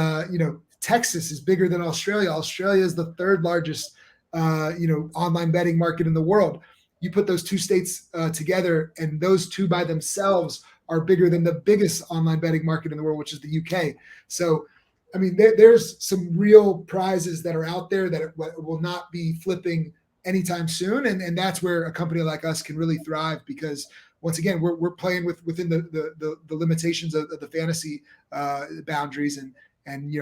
Texas is bigger than Australia. Australia is the third largest online betting market in the world. You put those two states together, and those two by themselves are bigger than the biggest online betting market in the world, which is the UK. So, I mean, there's some real prizes that are out there that will not be flipping anytime soon, and that's where a company like us can really thrive, because once again, we're playing within the limitations of the fantasy boundaries, and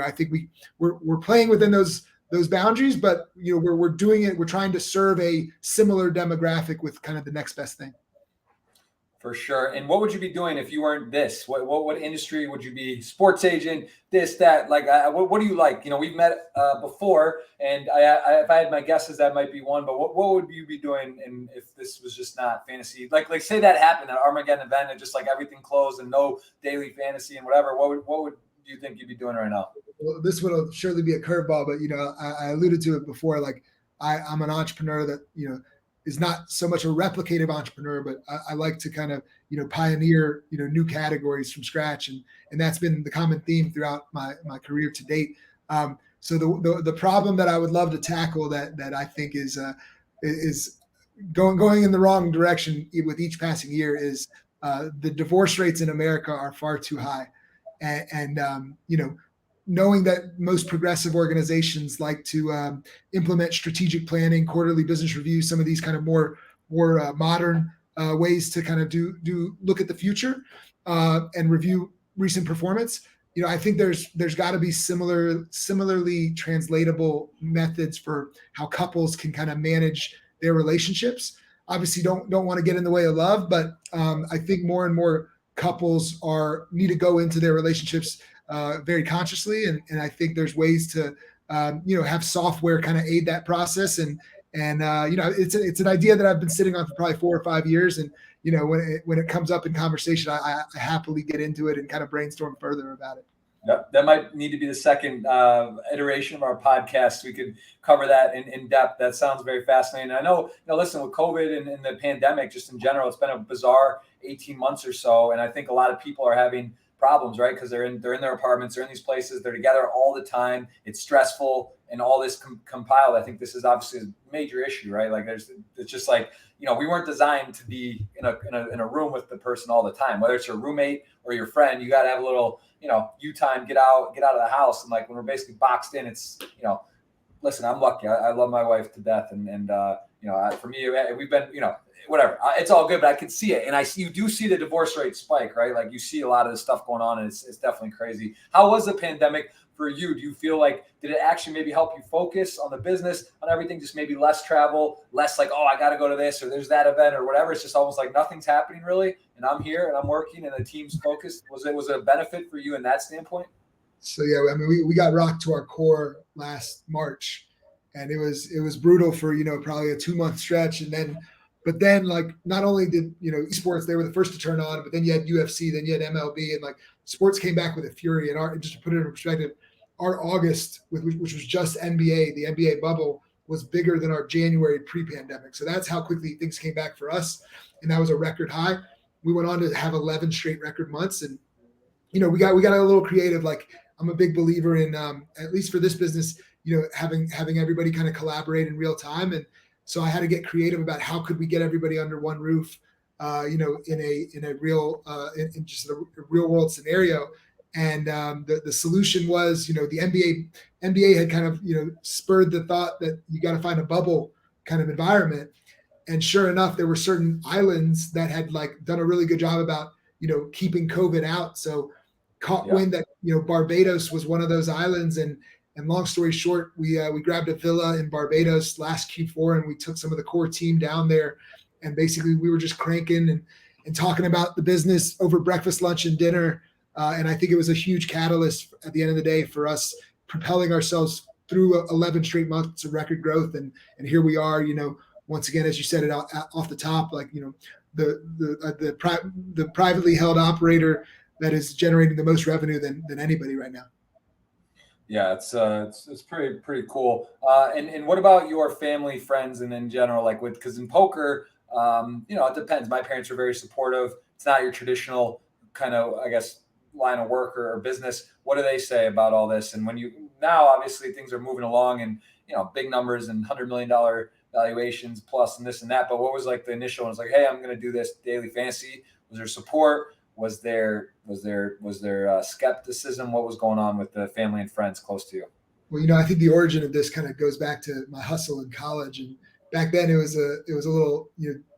I think we're playing within those boundaries, but we're doing it. We're trying to serve a similar demographic with kind of the next best thing. For sure. And what would you be doing if you weren't this? What industry would you be? Sports agent, this, that? Like, what do you like? We've met before, and if I had my guesses, that might be one. But what would you be doing? And if this was just not fantasy, like say that happened at Armageddon event, and just like everything closed and no daily fantasy and whatever, what would you think you'd be doing right now? Well, this would surely be a curveball, but I alluded to it before. Like I'm an entrepreneur that is not so much a replicative entrepreneur, but I like to kind of, pioneer, new categories from scratch. And that's been the common theme throughout my career to date. So the problem that I would love to tackle that I think is going in the wrong direction with each passing year is the divorce rates in America are far too high. And knowing that most progressive organizations like to implement strategic planning, quarterly business reviews, some of these kind of more modern ways to kind of do look at the future and review recent performance. I think there's got to be similarly translatable methods for how couples can kind of manage their relationships. Obviously, don't want to get in the way of love, but I think more and more couples need to go into their relationships very consciously, and I think there's ways to have software kind of aid that process, and it's an idea that I've been sitting on for probably 4 or 5 years, and when it comes up in conversation, I happily get into it and kind of brainstorm further about it. Yep. That might need to be the second iteration of our podcast. We could cover that in depth. That sounds very fascinating. I know, listen, with COVID and the pandemic, just in general, it's been a bizarre 18 months or so. And I think a lot of people are having problems, right? Because they're in their apartments, they're in these places, they're together all the time. It's stressful and all this compiled. I think this is obviously a major issue, right? Like it's just like, we weren't designed to be in a room with the person all the time, whether it's your roommate or your friend. You got to have a little, you time, get out of the house. And like when we're basically boxed in, it's, listen, I'm lucky. I love my wife to death. And for me, we've been, whatever, it's all good, but I can see it. And you do see the divorce rate spike, right? Like you see a lot of this stuff going on, and it's definitely crazy. How was the pandemic for you? Do you feel like, did it actually maybe help you focus on the business, on everything, just maybe less travel, less like, oh, I got to go to this or there's that event or whatever? It's just almost like nothing's happening really. And I'm here and I'm working and the team's focused. Was it a benefit for you in that standpoint? So, yeah, I mean, we got rocked to our core last March, and it was brutal for, probably a 2-month stretch. But then like, not only did, esports, they were the first to turn on, but then you had UFC, then you had MLB, and like sports came back with a fury. And just to put it in perspective, our August, which was just NBA, the NBA bubble, was bigger than our January pre-pandemic. So that's how quickly things came back for us. And that was a record high. We went on to have 11 straight record months. And, we got a little creative. Like I'm a big believer in, at least for this business, having everybody kind of collaborate in real time. And so I had to get creative about how could we get everybody under one roof, in a real, in just a real world scenario. And the solution was, the NBA had kind of, spurred the thought that you got to find a bubble kind of environment. And sure enough, there were certain islands that had like done a really good job about, keeping COVID out. So caught wind that, Barbados was one of those islands. And long story short, we grabbed a villa in Barbados last Q4, and we took some of the core team down there. And basically we were just cranking and talking about the business over breakfast, lunch, and dinner. And I think it was a huge catalyst at the end of the day for us propelling ourselves through 11 straight months of record growth. And here we are, once again, as you said it off the top, like, the privately held operator that is generating the most revenue than anybody right now. Yeah, it's pretty cool. And what about your family, friends, and in general, like because in poker, it depends. My parents are very supportive. It's not your traditional kind of, I guess, line of work or business. What do they say about all this? And now obviously things are moving along and, big numbers and $100 million valuations plus and this and that. But what was like the initial one? It's like, hey, I'm going to do this daily fantasy. Was there support? Was there skepticism? What was going on with the family and friends close to you? Well, I think the origin of this kind of goes back to my hustle in college. And back then it was a little,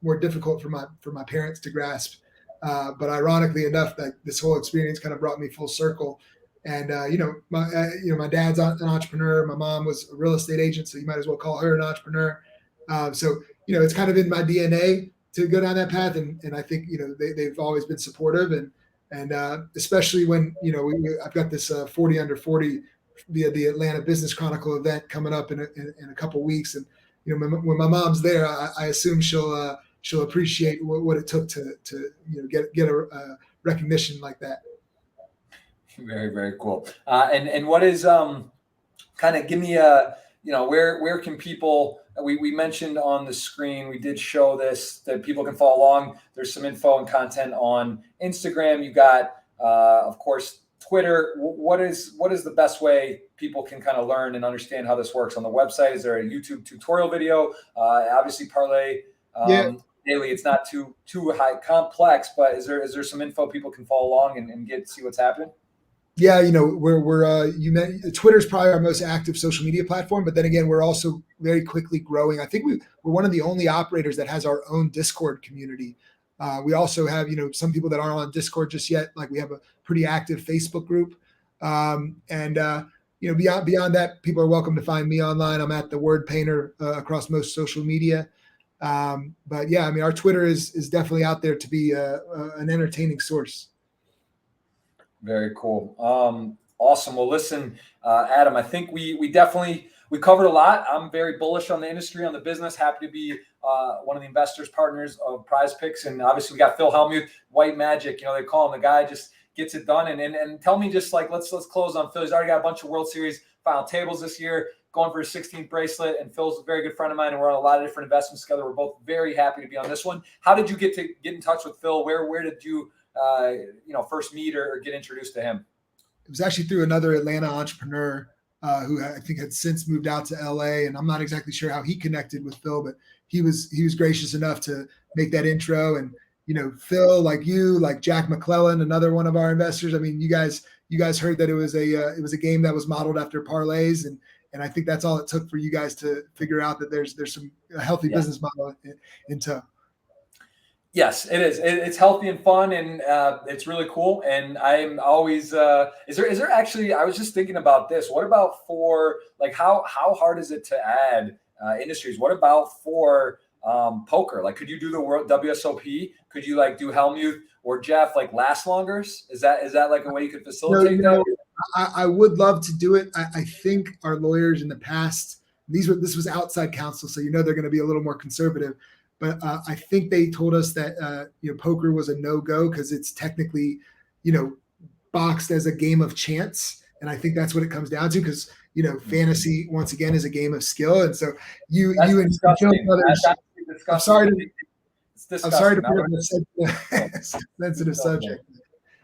more difficult for my parents to grasp. But ironically enough, that this whole experience kind of brought me full circle. And, my dad's an entrepreneur. My mom was a real estate agent, so you might as well call her an entrepreneur. So, it's kind of in my DNA to go down that path. And I think, they've always been supportive and especially when, I've got this 40 under 40 via the Atlanta Business Chronicle event coming up in a couple of weeks. And, when my mom's there, I assume she'll appreciate what it took to get a recognition like that. Very, very cool. And what is kind of give me a where can people? We mentioned on the screen, we did show this that people can follow along. There's some info and content on Instagram. You got of course Twitter. What is the best way people can kind of learn and understand how this works on the website? Is there a YouTube tutorial video? Obviously Parlay. Daily, it's not too high complex, but is there some info people can follow along and see what's happening? Yeah, Twitter's probably our most active social media platform, but then again, we're also very quickly growing. I think we're one of the only operators that has our own Discord community. We also have, some people that aren't on Discord just yet. Like we have a pretty active Facebook group. Beyond that, people are welcome to find me online. I'm at the Word Painter across most social media. But yeah, our Twitter is definitely out there to be an entertaining source. Very cool. Awesome. Well, listen, Adam, I think we definitely covered a lot. I'm very bullish on the industry, on the business. Happy to be one of the investors partners of PrizePicks, and obviously we got Phil Hellmuth, White Magic. They call him, the guy just gets it done. And tell me, just like let's close on Phil. He's already got a bunch of World Series final tables this year, going for his 16th bracelet. And Phil's a very good friend of mine, and we're on a lot of different investments together. We're both very happy to be on this one. How did you get in touch with Phil? Where did you first meet or get introduced to him? It was actually through another Atlanta entrepreneur who I think had since moved out to LA, and I'm not exactly sure how he connected with Phil, but he was gracious enough to make that intro. And Phil, like Jack McClellan, another one of our investors. I mean, you guys heard that it was a game that was modeled after parlays, and I think that's all it took for you guys to figure out that there's a healthy business model in tow. Yes, it is. It's healthy and fun, and it's really cool. And I'm always is there actually? I was just thinking about this. What about for like how hard is it to add industries? What about for poker? Like, could you do the World WSOP? Could you like do Hellmuth or Jeff like last longers? Is that like a way you could facilitate that? I would love to do it. I think our lawyers in the past, this was outside counsel, so they're going to be a little more conservative. But I think they told us that poker was a no-go because it's technically boxed as a game of chance, and I think that's what it comes down to, because fantasy once again is a game of skill, and so you and Joe Brothers. I'm sorry to bring up a sensitive subject.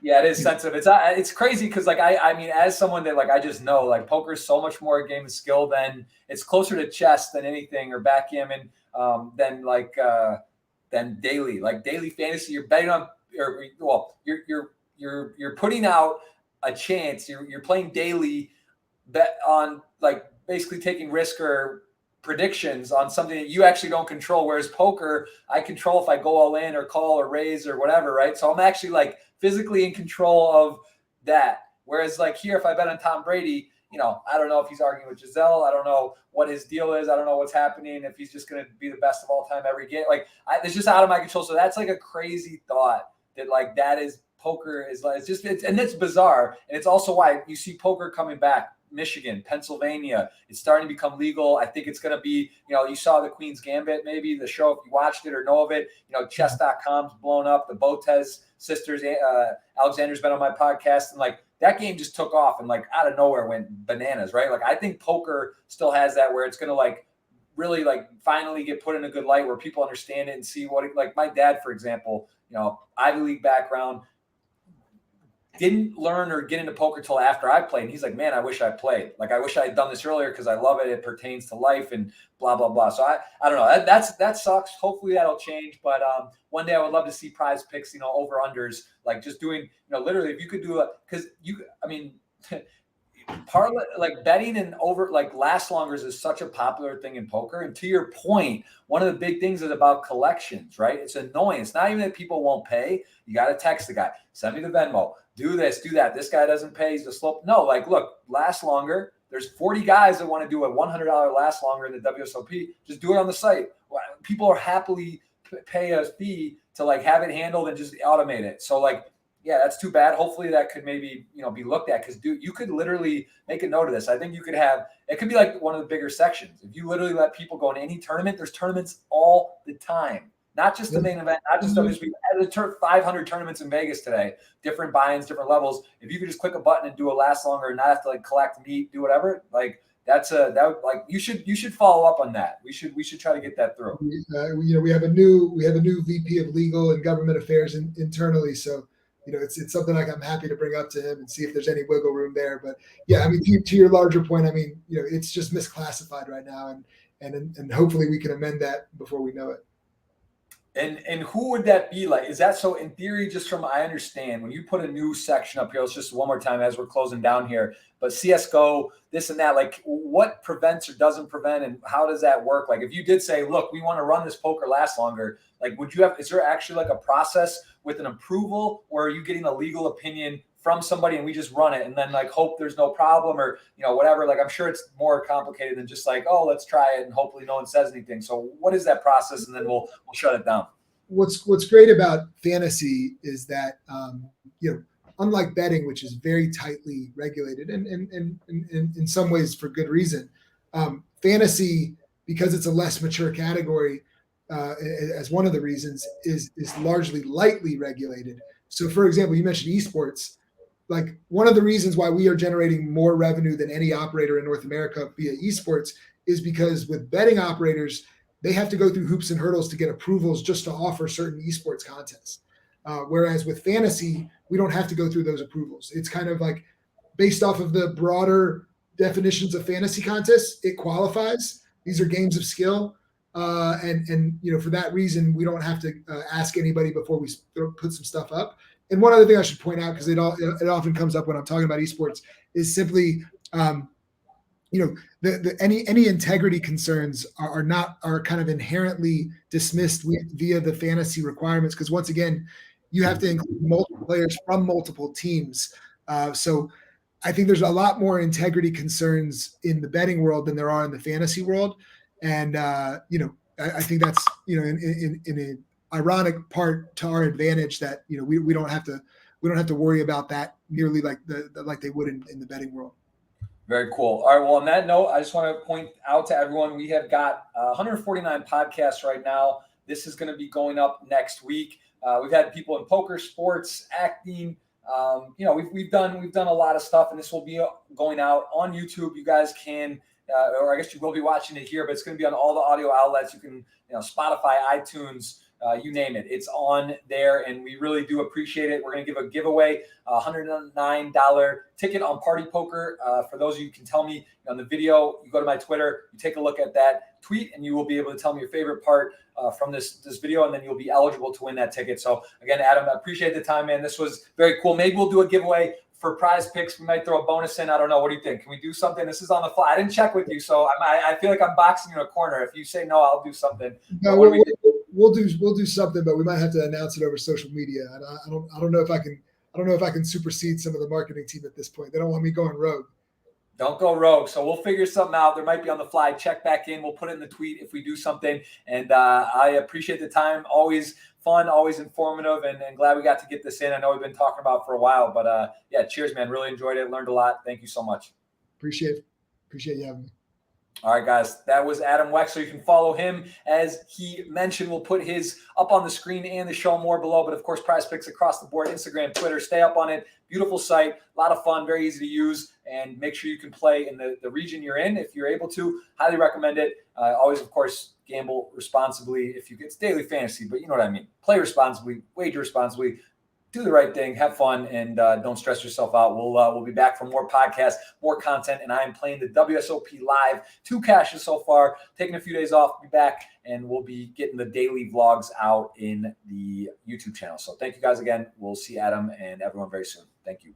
Yeah, it is sensitive. It's crazy because I mean, as someone that I just know poker is so much more a game of skill than it's closer to chess than anything, or backgammon than daily fantasy. You're betting on, you're putting out a chance. You're playing daily bet on basically taking risk or predictions on something that you actually don't control. Whereas poker, I control if I go all in or call or raise or whatever, right? So I'm actually physically in control of that. Whereas here, if I bet on Tom Brady, I don't know if he's arguing with Giselle. I don't know what his deal is. I don't know what's happening, if he's just going to be the best of all time every game. It's just out of my control. So that's a crazy thought that that is poker is and it's bizarre. And it's also why you see poker coming back. Michigan, Pennsylvania, it's starting to become legal. I think it's going to be, you saw the Queen's Gambit, maybe the show, if you watched it or know of it, chess.com's blown up. The Botez sisters, Alexander's been on my podcast, and that game just took off and out of nowhere went bananas, right? I think poker still has that, where it's going to really finally get put in a good light where people understand it and see what my dad, for example, Ivy League background, didn't learn or get into poker till after I played. And he's like, man, I wish I played. I wish I had done this earlier because I love it. It pertains to life and blah, blah, blah. So I don't know. That sucks. Hopefully that'll change. But one day I would love to see PrizePicks, over unders, just doing, literally if you could do parlay, betting and over last longers is such a popular thing in poker. And to your point, one of the big things is about collections, right? It's annoying. It's not even that people won't pay. You got to text the guy, send me the Venmo, do this, do that. This guy doesn't pay. He's a slope. No, look, last longer. There's 40 guys that want to do a $100 last longer in the WSOP. Just do it on the site. People are happily pay a fee to have it handled and just automate it. So yeah, that's too bad. Hopefully that could maybe, be looked at, because you could literally make a note of this. I think you could have, it could be one of the bigger sections. If you literally let people go in any tournament, there's tournaments all the time, not just the main event, not just WSOP. There's 500 tournaments in Vegas today, different buy-ins, different levels. If you could just click a button and do a last longer and not have to collect meat, do whatever, you should follow up on that. We should try to get that through. We have a new VP of legal and government affairs internally. So, it's something I'm happy to bring up to him and see if there's any wiggle room there. But yeah, I mean, to your larger point, I mean, it's just misclassified right now, and hopefully we can amend that before we know it. And who would that be like? Is that so in theory, just from I understand, when you put a new section up here, let's just one more time as we're closing down here, but CSGO, this and that, what prevents or doesn't prevent, and how does that work? If you did say, look, we want to run this poker last longer, is there actually a process with an approval, or are you getting a legal opinion from somebody and we just run it and then hope there's no problem, or whatever? I'm sure it's more complicated than just oh, let's try it and hopefully no one says anything. So what is that process, and then we'll shut it down. What's great about fantasy is that unlike betting, which is very tightly regulated and in some ways for good reason, fantasy, because it's a less mature category, as one of the reasons is largely lightly regulated. So, for example, you mentioned esports. Like one of the reasons why we are generating more revenue than any operator in North America via esports is because with betting operators, they have to go through hoops and hurdles to get approvals just to offer certain esports contests. Whereas with fantasy, we don't have to go through those approvals. It's kind of like based off of the broader definitions of fantasy contests, it qualifies. These are games of skill. And for that reason, we don't have to ask anybody before we put some stuff up. And one other thing I should point out, because it often comes up when I'm talking about esports, is simply any integrity concerns are kind of inherently dismissed via the fantasy requirements, because once again, you have to include multiple players from multiple teams. So I think there's a lot more integrity concerns in the betting world than there are in the fantasy world. And I think that's in an ironic part to our advantage that we don't have to worry about that nearly like they would in the betting world. Very cool. All right. Well, on that note, I just want to point out to everyone, we have got 149 podcasts right now. This is going to be going up next week. We've had people in poker, sports, acting. We've done a lot of stuff, and this will be going out on YouTube. You guys can, or I guess you will be watching it here, but it's going to be on all the audio outlets. You can, Spotify, iTunes, you name it. It's on there, and we really do appreciate it. We're going to give a giveaway, a $109 ticket on Party Poker. For those of you who can tell me on the video, you go to my Twitter, you take a look at that tweet, and you will be able to tell me your favorite part from this video, and then you'll be eligible to win that ticket. So again, Adam, I appreciate the time, man. This was very cool. Maybe we'll do a giveaway for PrizePicks. We might throw a bonus in. I don't know. What do you think? Can we do something? This is on the fly. I didn't check with you, so I feel like I'm boxing in a corner. If you say no, I'll do something. No, we'll do something, but we might have to announce it over social media. And I don't know if I can supersede some of the marketing team at this point. They don't want me going rogue. Don't go rogue. So we'll figure something out. There might be on the fly. Check back in. We'll put it in the tweet if we do something. And I appreciate the time. Always fun, always informative, and glad we got to get this in. I know we've been talking about it for a while, but cheers, man. Really enjoyed it. Learned a lot. Thank you so much. Appreciate you having me. All right, guys, that was Adam Wexler. You can follow him. As he mentioned, we'll put his up on the screen and the show more below. But, of course, PrizePicks across the board, Instagram, Twitter. Stay up on it. Beautiful site. A lot of fun, very easy to use. And make sure you can play in the region you're in if you're able to. Highly recommend it. Always, of course, gamble responsibly. It's daily fantasy, but you know what I mean. Play responsibly, wager responsibly. Do the right thing, have fun, and don't stress yourself out. We'll be back for more podcasts, more content, and I am playing the WSOP live. 2 cashes so far. Taking a few days off, be back, and we'll be getting the daily vlogs out in the YouTube channel. So thank you guys again. We'll see Adam and everyone very soon. Thank you.